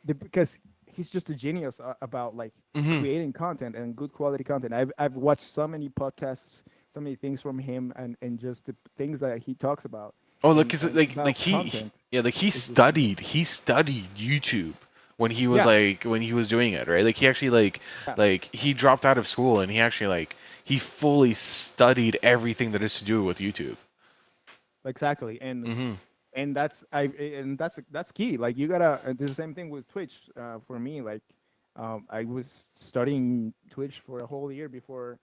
Speaker 1: Because he's just a genius about like
Speaker 2: hmm
Speaker 1: creating content and good quality content. I've watched so many podcasts, so many things from him, and just the things that he talks about
Speaker 2: Oh, look,
Speaker 1: and
Speaker 2: 'cause
Speaker 1: and
Speaker 2: like
Speaker 1: about content
Speaker 2: yeah, like he
Speaker 1: is just something.
Speaker 2: studied YouTube when he was
Speaker 1: Yeah,
Speaker 2: when he was doing it, right? Like he actually
Speaker 1: yeah,
Speaker 2: he dropped out of school and he actually he fully studied everything that is to do with YouTube.
Speaker 1: exactly.
Speaker 2: hmm
Speaker 1: And that's key. Like you gotta. This is the same thing with Twitch. For me, like I was studying Twitch for a whole year before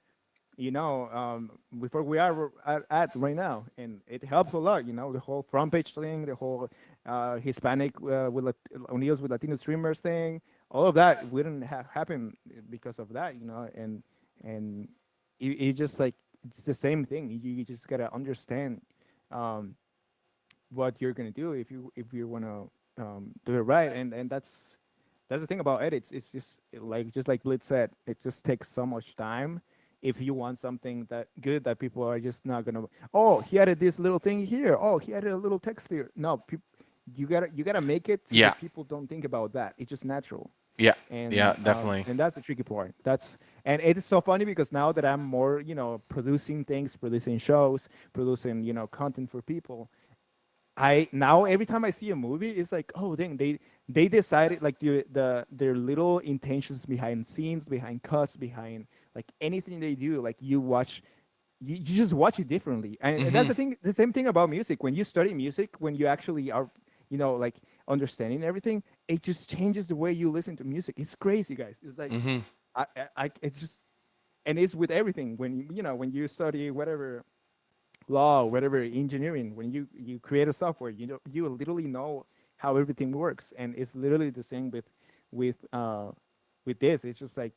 Speaker 1: before we are at right now, and it helps a lot. The whole front page thing, the whole Hispanic Unidos with Latino streamers thing, all of that wouldn't have happened because of that. And it just like it's the same thing. You just gotta understand um, what you're gonna do if you wanna do it right, and that's the thing about edits. It's just like Blitz said, it just takes so much time. If you want something that good that people are just not gonna, oh, he added this little thing here, oh, he added a little text here. No, you gotta make it to the
Speaker 2: Yeah,
Speaker 1: people don't think about that. It's just natural.
Speaker 2: yeah, yeah,
Speaker 1: and um,
Speaker 2: definitely.
Speaker 1: and that's the tricky part. And it is so funny because now that I'm more producing things, producing shows, producing content for people, I now every time I see a movie, it's like, oh dang, they decided like their little intentions behind scenes, behind cuts, behind like anything they do. Like you just watch it differently, and that's
Speaker 2: hmm
Speaker 1: the same thing about music. When you study music, when you actually are like understanding everything, it just changes the way you listen to music. It's crazy, guys. It's like
Speaker 2: hmm
Speaker 1: it's just, and it's with everything. When you study whatever law, whatever engineering, when you create a software, you literally know how everything works, and it's literally the same with uh with this. It's just like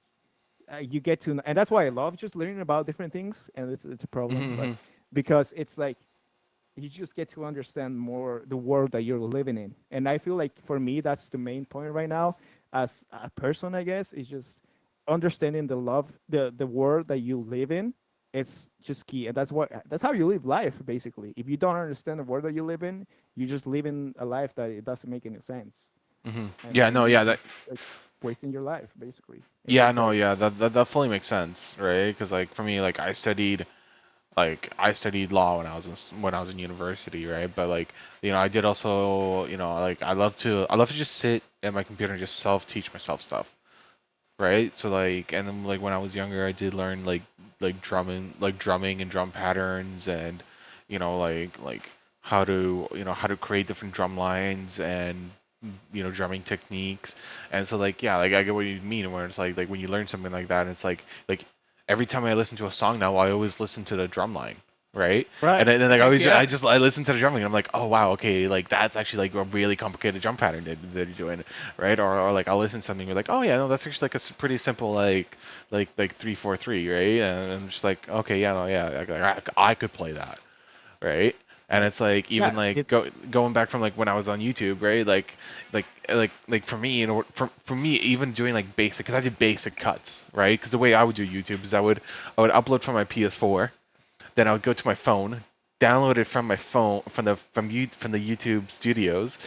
Speaker 1: you get to, and that's why I love just learning about different things, and it's a problem, but
Speaker 2: hmm
Speaker 1: because it's like you just get to understand more the world that you're living in. And I feel like for me, that's the main point right now as a person, I guess, is just understanding the world that you live in. It's just key. And that's how you live life, basically. If you don't understand the world that you live in, you're just living a life that it doesn't make any sense. and
Speaker 2: Yeah,
Speaker 1: and
Speaker 2: no,
Speaker 1: you're
Speaker 2: yeah, that
Speaker 1: just like wasting your life, basically. It's
Speaker 2: yeah,
Speaker 1: just
Speaker 2: no,
Speaker 1: like,
Speaker 2: yeah, that fully makes sense, right? Because like for me, I studied law when I was in university, right? But like, I did also, like I love to just sit at my computer and just self teach myself stuff, right? So like, and then like when I was younger, I did learn like drumming and drum patterns, and like how to create different drum lines and drumming techniques. And so like yeah, like I get what you mean where it's like when you learn something like that, it's like every time I listen to a song now, I always listen to the drum line, right? And
Speaker 1: right.
Speaker 2: then like I always
Speaker 1: Yeah.
Speaker 2: I listen to the drumming and I'm like, oh wow, okay, like that's actually like a really complicated drum pattern that you're doing, right? Or like I'll listen to something, you're like, oh yeah, no, that's actually like a pretty simple like 3/4/3, right? And I'm just like, okay, yeah, no, yeah, I could play that, right? And
Speaker 1: Right.
Speaker 2: it's like even
Speaker 1: Yeah.
Speaker 2: like
Speaker 1: It's
Speaker 2: going back from like when I was on YouTube, right? Like for me, for me, even doing like basic, because I did basic cuts, right? Because the way I would do YouTube is I would upload from my PS4, then I would go to my phone, download it from my phone from the YouTube studios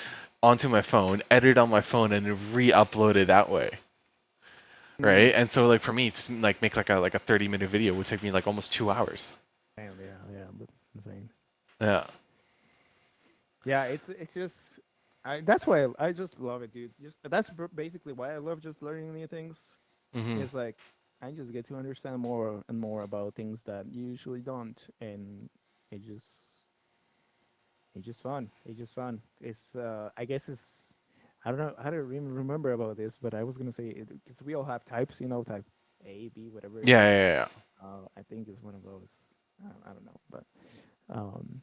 Speaker 2: onto my phone, edit on my phone, and re-upload it that way, right?
Speaker 1: mm,
Speaker 2: And so like for me to like make like a 30-minute video would take me like almost 2 hours.
Speaker 1: damn, yeah, yeah, that's insane.
Speaker 2: Yeah.
Speaker 1: Yeah, it's just that's why I just love it, dude. Just that's basically why I love just learning new things.
Speaker 2: Mhm.
Speaker 1: It's like I just get to understand more and more about things that you usually don't, and it just it's just fun. It's just fun. It's I guess it's I don't know how to remember about this, but I was gonna say because we all have types, type A, B, whatever it
Speaker 2: Yeah,
Speaker 1: is.
Speaker 2: yeah, yeah.
Speaker 1: I think it's one of those. I don't know, but um,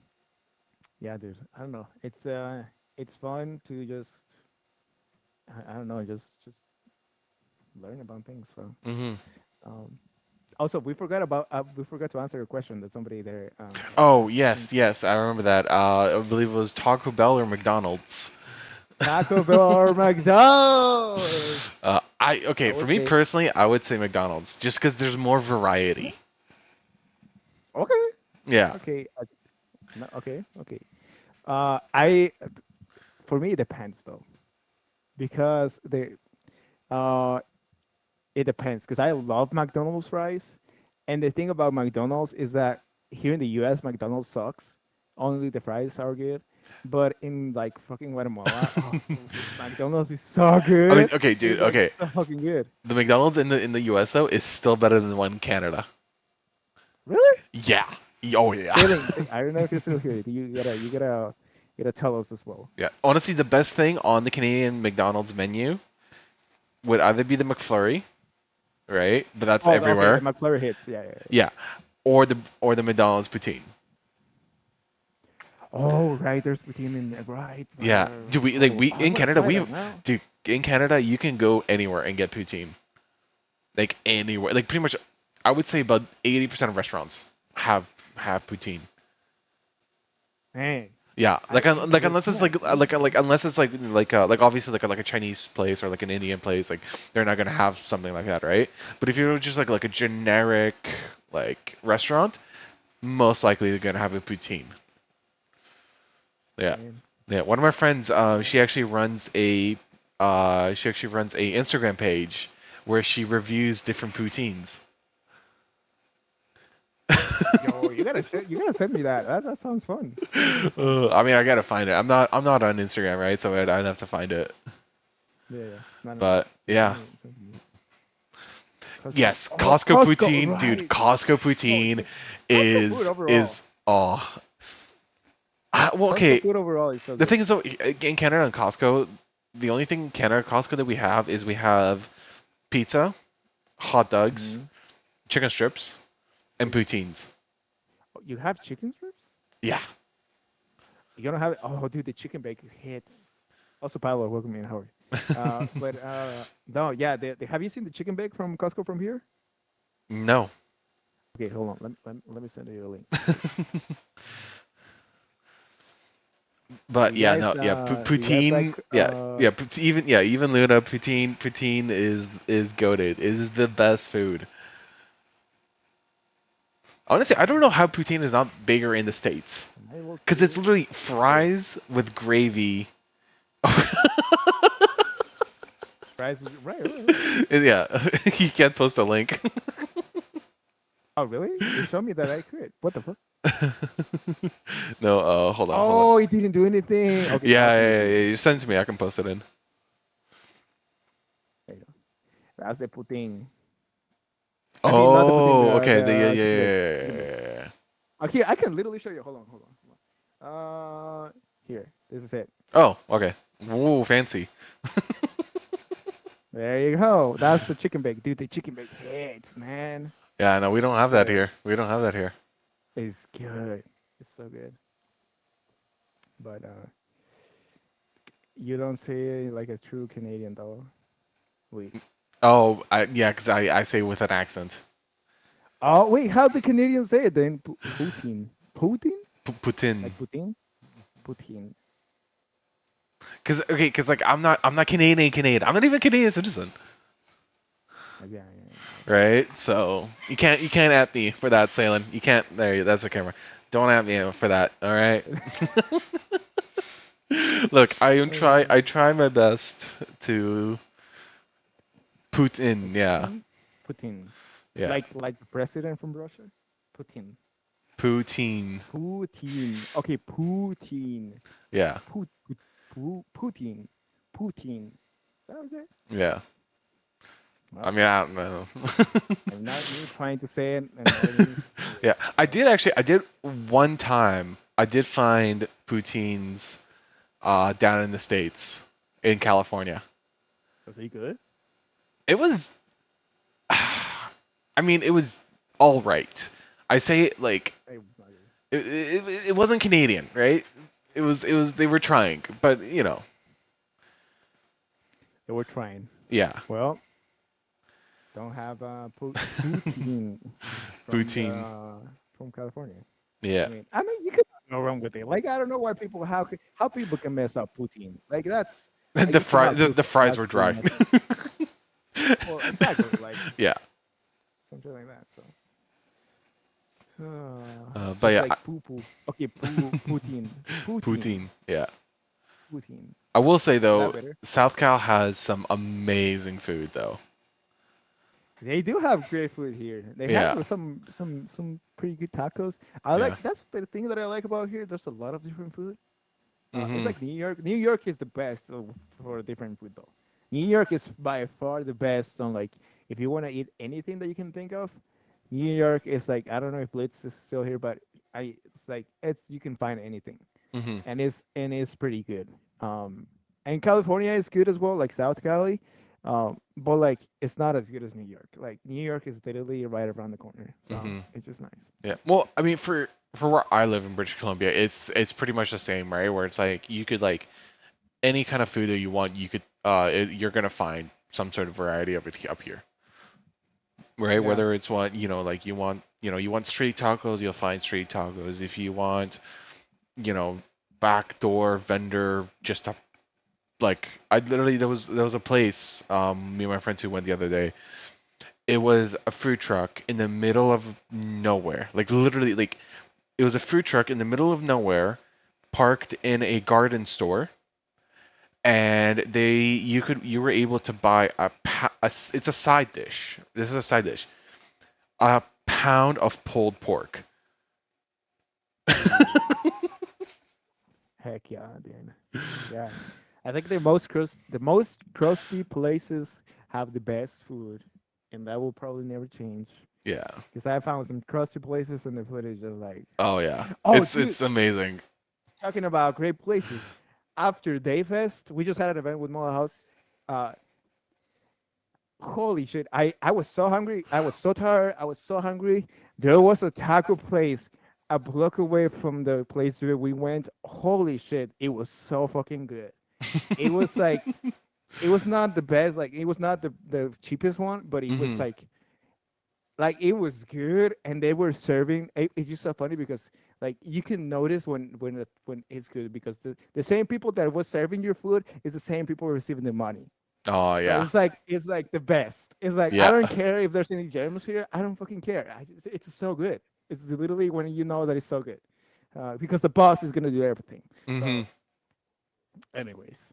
Speaker 1: yeah, dude. I don't know. It's fun to just I don't know, just learn about things. So
Speaker 2: Mhm.
Speaker 1: um, also we forgot to answer a question that somebody there
Speaker 2: Oh,
Speaker 1: asked. I think
Speaker 2: yes, yes, I remember that. I believe it was Taco Bell or McDonald's.
Speaker 1: Taco Bell or McDonald's.
Speaker 2: Okay,
Speaker 1: I
Speaker 2: for
Speaker 1: would
Speaker 2: me
Speaker 1: say
Speaker 2: personally, I would say McDonald's just because there's more variety.
Speaker 1: okay,
Speaker 2: Yeah.
Speaker 1: okay, no, okay, okay. I for me it depends though because uh it depends because I love McDonald's fries, and the thing about McDonald's is that here in the U.S. McDonald's sucks. Only the fries are good, but in like fucking Guatemala, oh, McDonald's is so
Speaker 2: I mean,
Speaker 1: good.
Speaker 2: okay, dude.
Speaker 1: It's like
Speaker 2: Okay,
Speaker 1: so fucking good.
Speaker 2: the McDonald's in the U.S. though is still better than the one in Canada.
Speaker 1: Really?
Speaker 2: Yeah. Oh yeah.
Speaker 1: Sailing, I don't know if you're still here. You gotta tell us as well.
Speaker 2: Yeah. Honestly, the best thing on the Canadian McDonald's menu would either be the McFlurry, right? But that's
Speaker 1: Oh, okay, the
Speaker 2: everywhere.
Speaker 1: McFlurry hits. Yeah, yeah, yeah.
Speaker 2: Yeah. Or the McDonald's poutine.
Speaker 1: Oh, right. There's poutine in there. Right, right,
Speaker 2: Yeah.
Speaker 1: right,
Speaker 2: Do
Speaker 1: right.
Speaker 2: we like
Speaker 1: Oh,
Speaker 2: we
Speaker 1: I
Speaker 2: in
Speaker 1: want to
Speaker 2: Canada
Speaker 1: try
Speaker 2: we
Speaker 1: that now.
Speaker 2: dude in Canada you can go anywhere and get poutine. Like anywhere. Like pretty much I would say about 80% of restaurants have poutine.
Speaker 1: Man,
Speaker 2: Yeah,
Speaker 1: I need to
Speaker 2: like
Speaker 1: get.
Speaker 2: unless it's
Speaker 1: Yeah, yeah.
Speaker 2: like unless it's like obviously like a Chinese place or like an Indian place, like they're not gonna have something like that, right? But if you're just like a generic like restaurant, most likely they're gonna have a poutine. Yeah,
Speaker 1: Man.
Speaker 2: yeah. One of my friends,
Speaker 1: Yeah.
Speaker 2: she actually runs a Instagram page where she reviews different poutines.
Speaker 1: Yo, you gotta send me that. That sounds fun. That sounds fun.
Speaker 2: I mean, I gotta find it. I'm not on Instagram, right? So I'd have to find it.
Speaker 1: Yeah, yeah. No, no, no.
Speaker 2: But
Speaker 1: Just
Speaker 2: yeah,
Speaker 1: send me. Costco.
Speaker 2: yes,
Speaker 1: Oh,
Speaker 2: Costco
Speaker 1: Costco.
Speaker 2: poutine, dude.
Speaker 1: Right.
Speaker 2: Costco
Speaker 1: No,
Speaker 2: poutine
Speaker 1: Costco food overall.
Speaker 2: is oh. Well,
Speaker 1: Costco
Speaker 2: okay.
Speaker 1: food overall is so
Speaker 2: The
Speaker 1: good.
Speaker 2: thing is, though, in Canada and Costco, the only thing in Canada and Costco that we have is we have pizza, hot dogs,
Speaker 1: Mm-hmm.
Speaker 2: chicken strips, and poutines.
Speaker 1: Oh, you have chicken strips?
Speaker 2: Yeah.
Speaker 1: You don't have it? Oh, dude, the chicken bacon hits. Also, Paolo, welcome in. How are you? But no, yeah. Have you seen the chicken bake from Costco from here?
Speaker 2: No.
Speaker 1: Okay, hold on. Let me send you a link. Wait.
Speaker 2: But yeah, no, yeah,
Speaker 1: Do you guys like
Speaker 2: poutine, yeah, yeah, even Luna, poutine is goated. Is the best food. Honestly, I don't know how poutine is not bigger in the states.
Speaker 1: I will
Speaker 2: Cause it's
Speaker 1: create
Speaker 2: literally
Speaker 1: it.
Speaker 2: fries with gravy.
Speaker 1: Right, right, right, right.
Speaker 2: Yeah, you can't post a link.
Speaker 1: Oh, really? It showed me that I could. What the fuck?
Speaker 2: No, hold on.
Speaker 1: Oh, it didn't do anything. Okay,
Speaker 2: Yeah,
Speaker 1: I'll send it
Speaker 2: yeah,
Speaker 1: to
Speaker 2: yeah,
Speaker 1: you.
Speaker 2: yeah. You send it to me. I can post it in.
Speaker 1: There you go. That's the poutine. I mean, not the poutine,
Speaker 2: Oh, okay. Yeah,
Speaker 1: the
Speaker 2: yeah,
Speaker 1: chicken
Speaker 2: yeah,
Speaker 1: bake.
Speaker 2: yeah,
Speaker 1: Chicken bake.
Speaker 2: yeah, yeah.
Speaker 1: Here, I can literally show you. Hold on, hold on, hold on. Here, this is it.
Speaker 2: Oh, okay. Ooh, fancy.
Speaker 1: There you go. That's the chicken bake, dude. The chicken bake hits, man.
Speaker 2: Yeah, no, we don't have that
Speaker 1: Good.
Speaker 2: here. We don't have that here.
Speaker 1: It's good. It's so good. But you don't say it like a true Canadian though. Wait.
Speaker 2: Oh, yeah, because I say with an accent.
Speaker 1: Oh wait, how the Canadians say it then? Poutine. Poutine?
Speaker 2: Putin.
Speaker 1: Like Putin? Poutine.
Speaker 2: Because like I'm not Canadian. I'm not even a Canadian citizen,
Speaker 1: Yeah, yeah, yeah.
Speaker 2: right? So you can't at me for that, Salen. You can't. There, that's the camera. Don't at me for that. All right. Look, I try my best to Putin. Yeah,
Speaker 1: Putin? Putin.
Speaker 2: yeah.
Speaker 1: Like the president from Russia? Putin.
Speaker 2: Poutine.
Speaker 1: Putin. Okay, Putin.
Speaker 2: Yeah,
Speaker 1: Putin. Putin. That was it.
Speaker 2: yeah. I
Speaker 1: Well,
Speaker 2: mean, I don't know.
Speaker 1: and not me trying to say it, and all it means.
Speaker 2: Yeah, I
Speaker 1: So,
Speaker 2: did actually. I did one time. I did find poutines down in the states in California.
Speaker 1: was he good?
Speaker 2: It was. I mean, it was all right. I say it like
Speaker 1: It was not good.
Speaker 2: it wasn't Canadian, right? It was they were trying, but you know,
Speaker 1: They were trying.
Speaker 2: yeah,
Speaker 1: Well, don't have Putin from
Speaker 2: poutine,
Speaker 1: from California.
Speaker 2: yeah.
Speaker 1: I mean, you could go wrong with it. Like, I don't know why people how people can mess up poutine. Like, that's like you cannot
Speaker 2: The
Speaker 1: put
Speaker 2: fries
Speaker 1: mashed
Speaker 2: were dry.
Speaker 1: potatoes. Well, exactly, like
Speaker 2: Yeah.
Speaker 1: something like that. So,
Speaker 2: But
Speaker 1: just
Speaker 2: yeah,
Speaker 1: like poo poo. Okay, Putin, Putin,
Speaker 2: poutine. Yeah.
Speaker 1: Putin.
Speaker 2: I will say
Speaker 1: Is that
Speaker 2: though,
Speaker 1: better?
Speaker 2: South Cal has some amazing food though.
Speaker 1: They do have great food here. They have
Speaker 2: Yeah.
Speaker 1: some pretty good tacos. I
Speaker 2: Yeah.
Speaker 1: like that's the thing that I like about here. There's a lot of different food. It's
Speaker 2: Mhm.
Speaker 1: like New York. New York is the best for different food though. New York is by far the best on like if you want to eat anything that you can think of. New York is like I don't know if Blitz is still here, but it's like it's you can find anything,
Speaker 2: Mhm.
Speaker 1: and it's pretty good. Um, and California is good as well, like South Cali, but like it's not as good as New York. Like New York is literally right around the corner, so
Speaker 2: Mhm.
Speaker 1: it's just nice.
Speaker 2: Yeah. Well, I mean, for where I live in British Columbia, it's pretty much the same, right? Where it's like you could like any kind of food that you want, you could you're gonna find some sort of variety of it up here, right?
Speaker 1: Yeah,
Speaker 2: Whether it's one, like you want street tacos, you'll find street tacos. If you want, you know, backdoor vendor, just a like I literally there was a place me and my friends who went the other day. It was a food truck in the middle of nowhere, like literally like it was a food truck in the middle of nowhere, parked in a garden store, and you were able to buy it's a side dish. This is a side dish. A pound of pulled pork.
Speaker 1: ooh, heck yeah, dude. Yeah, I think the most crusty places have the best food, and that will probably never change.
Speaker 2: Yeah.
Speaker 1: Because I found some crusty places, and the food is just like,
Speaker 2: Oh yeah.
Speaker 1: oh, dude,
Speaker 2: It's amazing.
Speaker 1: talking about great places. After Dayfest, we just had an event with Mola House. Uh, Holy shit! I was so hungry. I was so tired. I was so hungry. There was a taco place a block away from the place where we went. Holy shit! It was so fucking good. It was like it was not the best. Like it was not the cheapest one, but it was
Speaker 2: Mhm.
Speaker 1: like it was good, and they were serving. It's just so funny because like you can notice when it's good because the same people that was serving your food is the same people receiving the money.
Speaker 2: Oh
Speaker 1: So
Speaker 2: yeah.
Speaker 1: it's like the best. It's like I
Speaker 2: Yeah.
Speaker 1: don't care if there's any germs here. I don't fucking care. It's so good. It's literally when you know that it's so good, because the boss is gonna do everything. So,
Speaker 2: Mhm.
Speaker 1: anyways,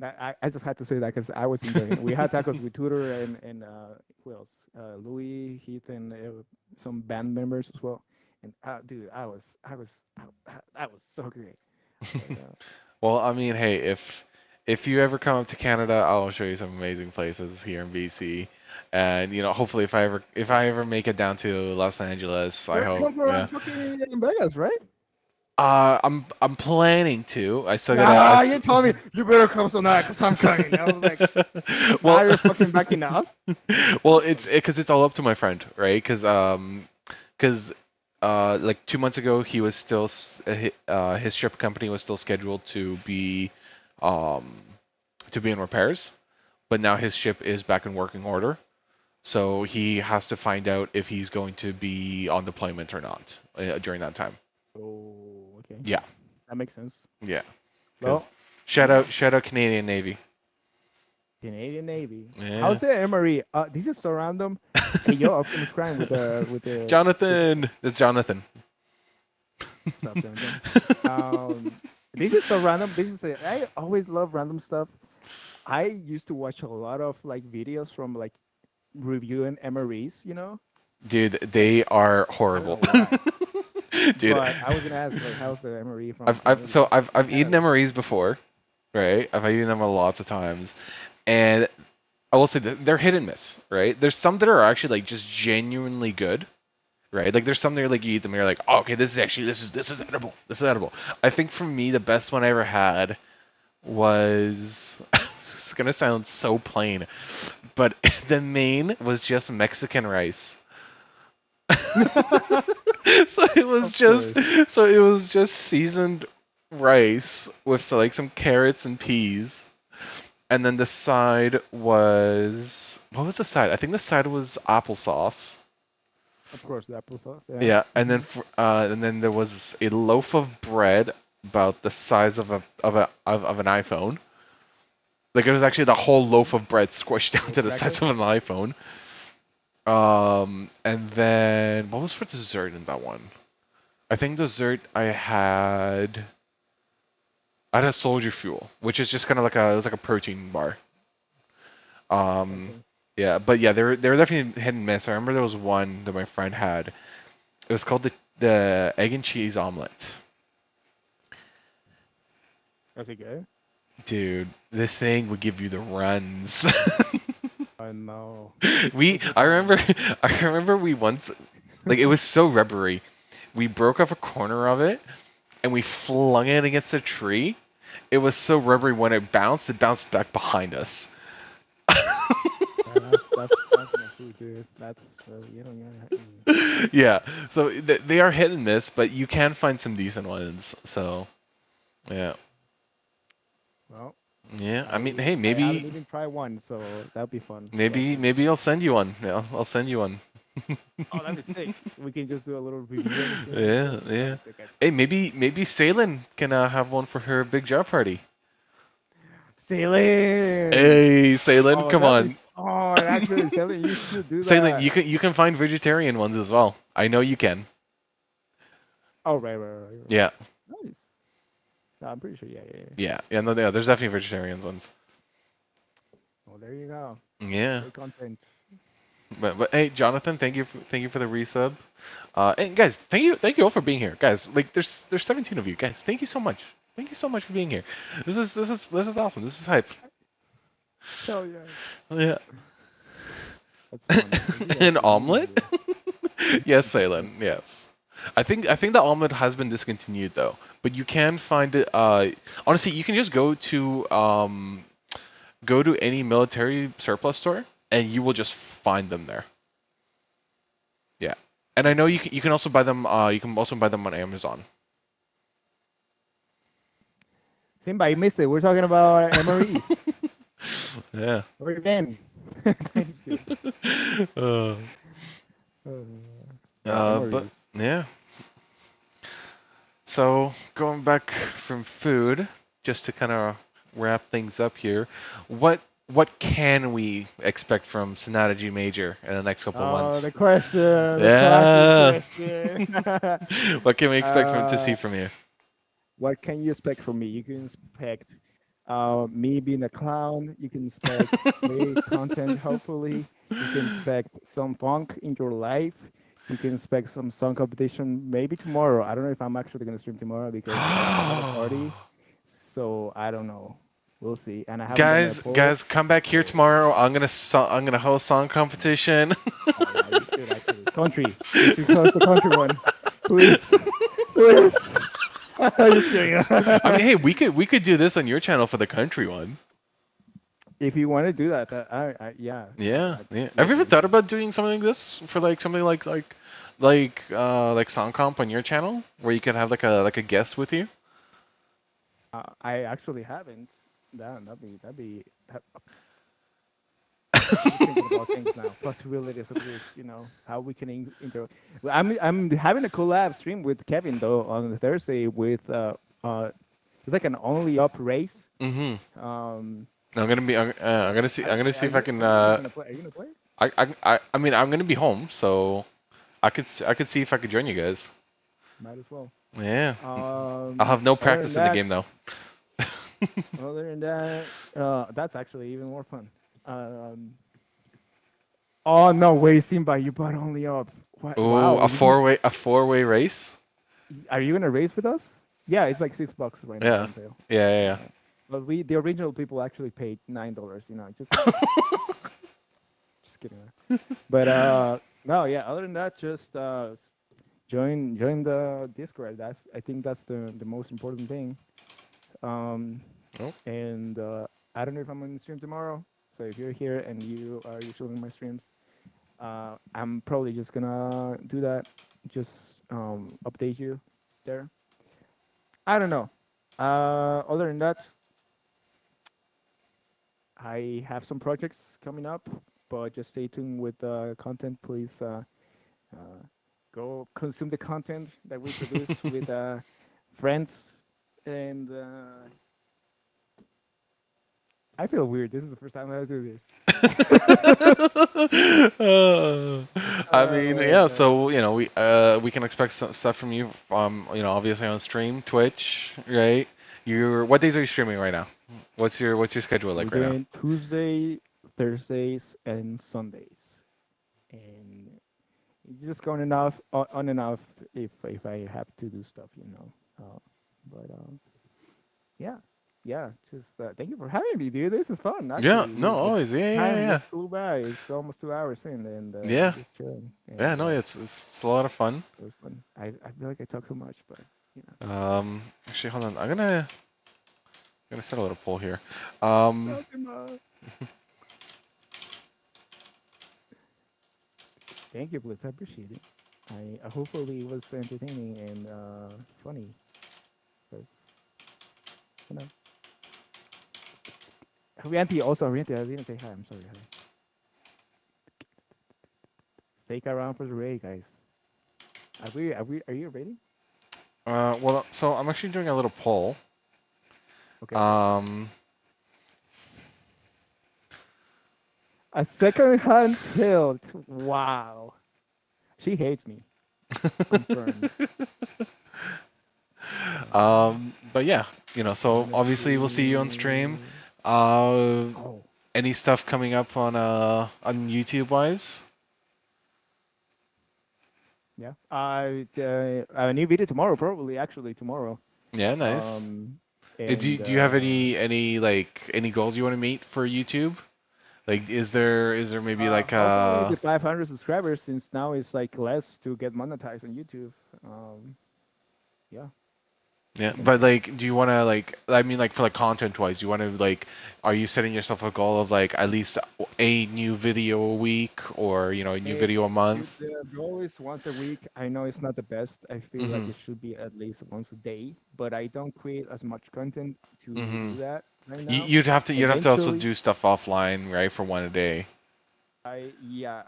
Speaker 1: I just had to say that because I was enjoying it. We had tacos with Tudor and who else? Louis, Heath, and some band members as well. And dude, that was so great. But
Speaker 2: Well, I mean, hey, if you ever come up to Canada, I'll show you some amazing places here in BC. And hopefully if I ever make it down to Los Angeles, I
Speaker 1: you're
Speaker 2: hope,
Speaker 1: gonna come
Speaker 2: yeah.
Speaker 1: around fucking in Vegas, right?
Speaker 2: I'm planning to. I still gotta.
Speaker 1: Ah, you told me you better come some night because I'm coming. I was like, now
Speaker 2: Well,
Speaker 1: you're fucking backing off.
Speaker 2: well,
Speaker 1: That's
Speaker 2: it's
Speaker 1: funny.
Speaker 2: because it's all up to my friend, right? Because like 2 months ago, he was still his ship company was still scheduled um to be in repairs, but now his ship is back in working order. So he has to find out if he's going to be on deployment or not during that time.
Speaker 1: Oh, okay,
Speaker 2: Yeah,
Speaker 1: that makes sense.
Speaker 2: yeah. Because
Speaker 1: Well, yeah,
Speaker 2: shout out Canadian Navy.
Speaker 1: Canadian Navy.
Speaker 2: Yeah.
Speaker 1: How's the MRE? This is so random. Hey, yo, Optimus Prime with
Speaker 2: Jonathan, it's Jonathan.
Speaker 1: what's up, Jonathan? Um, this is so random. I always love random stuff. I used to watch a lot of like videos from like reviewing MREs.
Speaker 2: Dude,
Speaker 1: Like
Speaker 2: they are
Speaker 1: I don't
Speaker 2: horrible.
Speaker 1: know why.
Speaker 2: Dude,
Speaker 1: But I was gonna ask, like, how's the MRE from
Speaker 2: I've eaten
Speaker 1: Canada?
Speaker 2: MREs before, right? I've eaten them lots of times, and I will say that they're hit and miss, right? There's some that are actually like just genuinely good, right? Like there's some that are like you eat them and you're like, oh, okay, this is edible, this is edible. I think for me the best one I ever had was it's gonna sound so plain, but the main was just Mexican rice. so it was
Speaker 1: Of
Speaker 2: just
Speaker 1: course.
Speaker 2: so it was just seasoned rice with like some carrots and peas. And then the side was what was the side? I think the side was applesauce.
Speaker 1: Of course, the applesauce. Yeah.
Speaker 2: Yeah,
Speaker 1: Hmm.
Speaker 2: and then there was a loaf of bread about the size of an iPhone, Like it was actually the whole loaf of bread squished down to the
Speaker 1: Exactly.
Speaker 2: size of an iPhone. And then what was for dessert in that one? I think dessert I had a soldier fuel, which is just kind of like a it was like a protein bar. Um,
Speaker 1: Gotcha.
Speaker 2: yeah, but yeah, they were definitely hit and miss. I remember there was one that my friend had. It was called the egg and cheese omelet.
Speaker 1: Was it good?
Speaker 2: Dude, this thing would give you the runs.
Speaker 1: Oh no.
Speaker 2: we
Speaker 1: Which
Speaker 2: I
Speaker 1: one?
Speaker 2: remember I remember we once like it was so rubbery. We broke off a corner of it and we flung it against a tree. It was so rubbery when it bounced back behind us.
Speaker 1: That's my food, dude. That's you don't get.
Speaker 2: Yeah, so they are hit and miss, but you can find some decent ones. So yeah,
Speaker 1: Well,
Speaker 2: yeah. I mean,
Speaker 1: I
Speaker 2: hey,
Speaker 1: I haven't
Speaker 2: maybe
Speaker 1: even tried one, so that'd be fun to
Speaker 2: maybe
Speaker 1: actually
Speaker 2: maybe
Speaker 1: try.
Speaker 2: I'll send you one. Yeah, I'll send you one.
Speaker 1: Oh, that'd be sick. We can just do a little review on the stream.
Speaker 2: Yeah,
Speaker 1: That'd
Speaker 2: yeah.
Speaker 1: be sick, actually.
Speaker 2: Hey, maybe Salen can have one for her big job party.
Speaker 1: Sailing!
Speaker 2: Hey, Salen,
Speaker 1: Oh,
Speaker 2: come
Speaker 1: that'd be
Speaker 2: on.
Speaker 1: fun. Actually, Sailing, you should do
Speaker 2: Salen,
Speaker 1: that.
Speaker 2: you can find vegetarian ones as well. I know you can.
Speaker 1: Oh, right.
Speaker 2: Yeah,
Speaker 1: Nice. No, I'm pretty sure. Yeah.
Speaker 2: yeah. No, yeah, there's definitely vegetarian ones.
Speaker 1: Well, there you go.
Speaker 2: Yeah.
Speaker 1: Free content.
Speaker 2: But hey, Jonathan, thank you for the resub. And guys, thank you all for being here, guys. Like there's 17 of you, guys. Thank you so much. Thank you so much for being here. This is awesome. This is hype.
Speaker 1: Hell yeah.
Speaker 2: Yeah.
Speaker 1: That's fun. Thank you guys
Speaker 2: An
Speaker 1: for being
Speaker 2: omelet?
Speaker 1: here.
Speaker 2: Yes, Salen. Yes. I think the omelet has been discontinued though, but you can find it. Honestly, you can just go to any military surplus store and you will just find them there. Yeah. And I know you can also buy them. You can also buy them on Amazon.
Speaker 1: Simba, you missed it. We're talking about MREs.
Speaker 2: Yeah.
Speaker 1: Where you been? I'm just kidding.
Speaker 2: uh,
Speaker 1: Yeah,
Speaker 2: but
Speaker 1: MREs.
Speaker 2: yeah. So going back from food, just to kind of wrap things up here, what what can we expect from Sonata G Major in the next couple of
Speaker 1: Oh,
Speaker 2: months?
Speaker 1: the question, the classic
Speaker 2: Yeah.
Speaker 1: question.
Speaker 2: What can we expect from to see
Speaker 1: uh,
Speaker 2: from you?
Speaker 1: what can you expect from me? You can expect me being a clown. You can expect free content, hopefully. You can expect some funk in your life. You can expect some song competition maybe tomorrow. I don't know if I'm actually going to stream tomorrow because I have a party. So I don't know. We'll see. And I haven't done my poll.
Speaker 2: Guys, come back here
Speaker 1: So,
Speaker 2: tomorrow. I'm gonna host song competition.
Speaker 1: oh, yeah, you should actually. Country. You should close the country one. Please. Please. I'm just kidding.
Speaker 2: I mean, hey, we could do this on your channel for the country one.
Speaker 1: If you want to do that, yeah,
Speaker 2: Yeah,
Speaker 1: I'd
Speaker 2: yeah. Have
Speaker 1: love
Speaker 2: you ever
Speaker 1: to
Speaker 2: thought
Speaker 1: because
Speaker 2: about doing something like this for like something like song comp on your channel where you could have like a guest with you?
Speaker 1: I actually haven't. That, I'm just thinking about things now, possibilities of this. How we can Well, I'm having a collab stream with Kevin though on Thursday with it's like an only up race.
Speaker 2: Mm-hmm.
Speaker 1: Um,
Speaker 2: I'm gonna see if I can
Speaker 1: are you gonna play? Are you gonna play?
Speaker 2: I mean I'm gonna be home, so I could see if I could join you guys.
Speaker 1: Might as well.
Speaker 2: Yeah. I'll have no
Speaker 1: Other than
Speaker 2: practice in the
Speaker 1: that,
Speaker 2: game though.
Speaker 1: that's actually even more fun. Um, oh no, wait, Simba, you bought only up. What?
Speaker 2: Oh,
Speaker 1: Wow,
Speaker 2: a four-way race?
Speaker 1: are you gonna race with us? Yeah, it's like $6 right now
Speaker 2: Yeah.
Speaker 1: on sale.
Speaker 2: Yeah.
Speaker 1: Yeah. But the original people actually paid $9. Just kidding. But no, yeah. Other than that, just join the Discord. I think that's the most important thing. Um,
Speaker 2: Oh.
Speaker 1: and I don't know if I'm on the stream tomorrow. So if you're here and you are usually in my streams, I'm probably just gonna do that. Just update you there. I don't know. Other than that, I have some projects coming up, but just stay tuned with the content. Please uh, go consume the content that we produce with friends, and I feel weird. This is the first time I do this.
Speaker 2: Uh, I
Speaker 1: Oh
Speaker 2: mean,
Speaker 1: my
Speaker 2: yeah.
Speaker 1: god.
Speaker 2: So we can expect some stuff from you, obviously on stream, Twitch, right? What days are you streaming right now? What's your schedule
Speaker 1: We're
Speaker 2: like right now?
Speaker 1: doing Tuesday, Thursdays, and Sundays, and it's just going enough on and off if I have to do stuff, you know. But yeah, yeah. Just thank you for having me, dude. This is fun.
Speaker 2: Yeah,
Speaker 1: Actually,
Speaker 2: no,
Speaker 1: the
Speaker 2: always, yeah, yeah,
Speaker 1: time
Speaker 2: yeah,
Speaker 1: just flew by. It's almost 2 hours in, and we're
Speaker 2: yeah,
Speaker 1: just chilling,
Speaker 2: yeah.
Speaker 1: and
Speaker 2: No, it's a lot of fun.
Speaker 1: it was fun. I feel like I talk so much, but you know.
Speaker 2: Actually, hold on. I'm gonna set a little poll here. Um,
Speaker 1: Nothing. Thank you, Blitz. I appreciate it. I hopefully it was entertaining and funny because you know. Rianti, I didn't say hi. I'm sorry. Hi. Stick around for the raid, guys. Are you ready?
Speaker 2: well, so I'm actually doing a little poll.
Speaker 1: Okay.
Speaker 2: Um,
Speaker 1: A second hand tilt. Wow. She hates me. Confirmed.
Speaker 2: but yeah, so
Speaker 1: Let's
Speaker 2: obviously we'll see you on stream.
Speaker 1: see.
Speaker 2: Uh,
Speaker 1: Oh,
Speaker 2: any stuff coming up on YouTube wise?
Speaker 1: yeah. A new video tomorrow, probably actually tomorrow.
Speaker 2: Yeah, nice.
Speaker 1: Um,
Speaker 2: Do you,
Speaker 1: and
Speaker 2: do you have any goals you want to meet for YouTube? Like, is there maybe like
Speaker 1: hopefully the 500 subscribers, since now it's like less to get monetized on YouTube. Um, yeah,
Speaker 2: yeah,
Speaker 1: I think
Speaker 2: but
Speaker 1: so.
Speaker 2: like, do you want to like, I mean, like for like content wise, you want to like, are you setting yourself a goal of like at least a new video a week or a new
Speaker 1: Eh,
Speaker 2: video a month?
Speaker 1: the goal is once a week. I know it's not the best. I feel like
Speaker 2: Mm-hmm.
Speaker 1: it should be at least once a day, but I don't create as much content to
Speaker 2: Mm-hmm.
Speaker 1: do that right
Speaker 2: You,
Speaker 1: now.
Speaker 2: you'd have to also
Speaker 1: Eventually,
Speaker 2: do stuff offline, right, for one a day.
Speaker 1: yeah.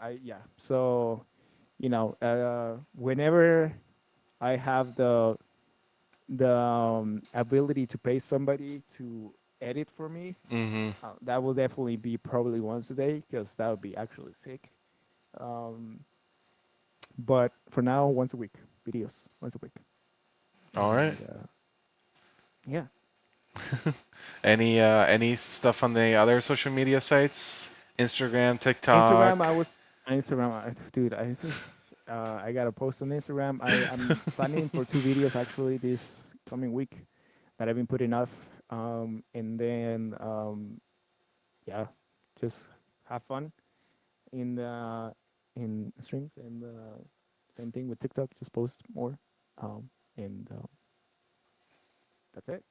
Speaker 1: So, whenever I have the ability to pay somebody to edit for me,
Speaker 2: Mm-hmm.
Speaker 1: that will definitely be probably once a day because that would be actually sick. Um, but for now, once a week, videos once a week,
Speaker 2: All right.
Speaker 1: and yeah,
Speaker 2: Any stuff on the other social media sites? Instagram,
Speaker 1: Instagram.
Speaker 2: TikTok.
Speaker 1: Instagram, dude. I got to post on Instagram. I'm planning for 2 videos actually this coming week that I've been putting off. And then yeah, just have fun in the in streams, and same thing with TikTok. Just post more. And that's it.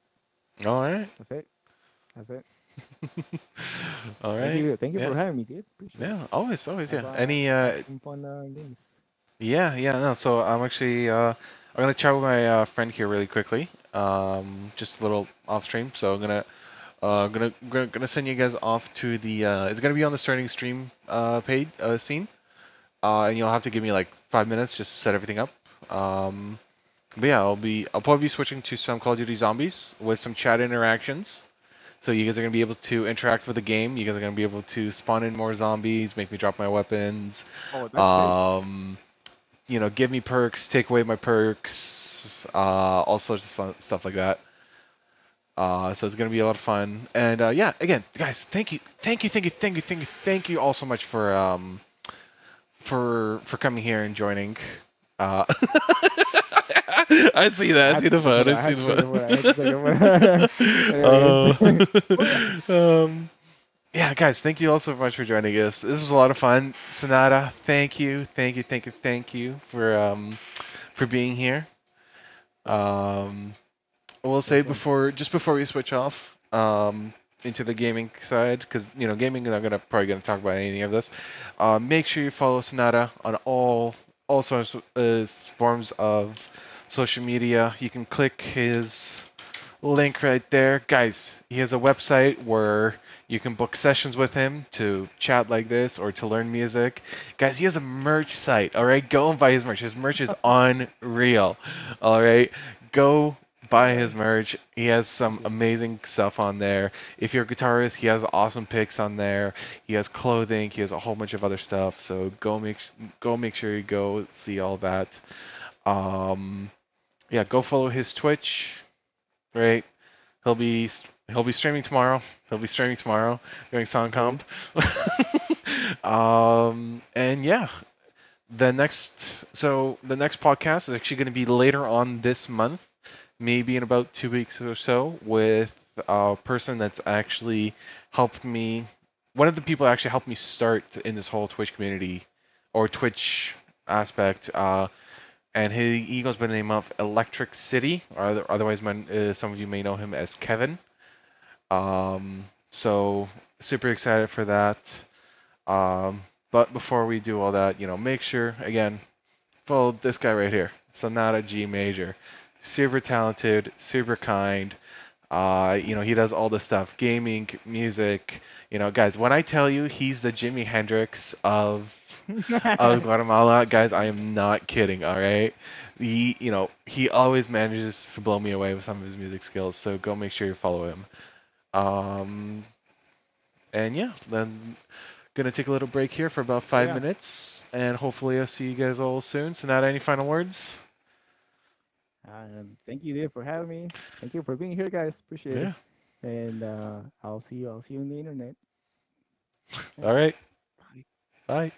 Speaker 2: All right.
Speaker 1: That's it. That's it.
Speaker 2: All right.
Speaker 1: Thank you
Speaker 2: Yeah.
Speaker 1: for having me, dude. Appreciate it.
Speaker 2: Yeah. Always. Yeah.
Speaker 1: Have some fun games.
Speaker 2: Yeah. No. So I'm gonna chat with my friend here really quickly. Just a little off stream. So I'm gonna send you guys off to the. It's gonna be on the starting stream page scene. And you'll have to give me like 5 minutes just to set everything up. But yeah, I'll probably be switching to some Call of Duty Zombies with some chat interactions. So you guys are gonna be able to interact with the game. You guys are gonna be able to spawn in more zombies, make me drop my weapons,
Speaker 1: Oh, that's sick.
Speaker 2: um, give me perks, take away my perks, all sorts of fun stuff like that. So it's gonna be a lot of fun. And yeah, again, guys, thank you all so much for coming here and joining. Uh, I see that.
Speaker 1: I
Speaker 2: I
Speaker 1: had
Speaker 2: see
Speaker 1: to
Speaker 2: the
Speaker 1: say the
Speaker 2: fun.
Speaker 1: word.
Speaker 2: I
Speaker 1: I
Speaker 2: see
Speaker 1: had to say the
Speaker 2: the
Speaker 1: word. I had to say the word. Anyways.
Speaker 2: fun.
Speaker 1: Oh yeah.
Speaker 2: Yeah, guys, thank you all so much for joining us. This was a lot of fun. Sonata, thank you for being here.
Speaker 1: Of course.
Speaker 2: Um, we'll
Speaker 1: It was
Speaker 2: say
Speaker 1: fun.
Speaker 2: before we switch off into the gaming side, because gaming, we're not gonna probably gonna talk about any of this. Make sure you follow Sonata on all sorts of forms of social media. You can click his link right there. Guys, he has a website where you can book sessions with him to chat like this or to learn music. Guys, he has a merch site, all right? Go and buy his merch. His merch is unreal, all right? Go Buy
Speaker 1: Yeah,
Speaker 2: his merch. He has
Speaker 1: that's
Speaker 2: some
Speaker 1: it.
Speaker 2: amazing stuff on there. If you're a guitarist, he has awesome picks on there. He has clothing. He has a whole bunch of other stuff. So go make sure you go see all that. Um, yeah, go follow his Twitch. Right, he'll be streaming tomorrow. He'll be streaming tomorrow during
Speaker 1: Okay.
Speaker 2: SongComp. And yeah, the next podcast is actually going to be later on this month, maybe in about 2 weeks or so, with a person that's actually helped me. One of the people that actually helped me start in this whole Twitch community or Twitch aspect. And he goes by the name of Electric City, or otherwise, some of you may know him as Kevin. So super excited for that. But before we do all that, make sure again follow this guy right here, SonataGmojor. Super talented, super kind. He does all the stuff, gaming, music. Guys, when I tell you he's the Jimi Hendrix of Guatemala, guys, I am not kidding. All right, he always manages to blow me away with some of his music skills. So go make sure you follow him. Um, and yeah, then gonna take a little break here for about five
Speaker 1: Yeah.
Speaker 2: minutes, and hopefully I'll see you guys all soon. So, not any final words?
Speaker 1: Thank you, Dave, for having me. Thank you for being here, guys. Appreciate it.
Speaker 2: Yeah.
Speaker 1: And I'll see you. I'll see you on the internet. Yeah.
Speaker 2: All right.
Speaker 1: Bye.
Speaker 2: Bye.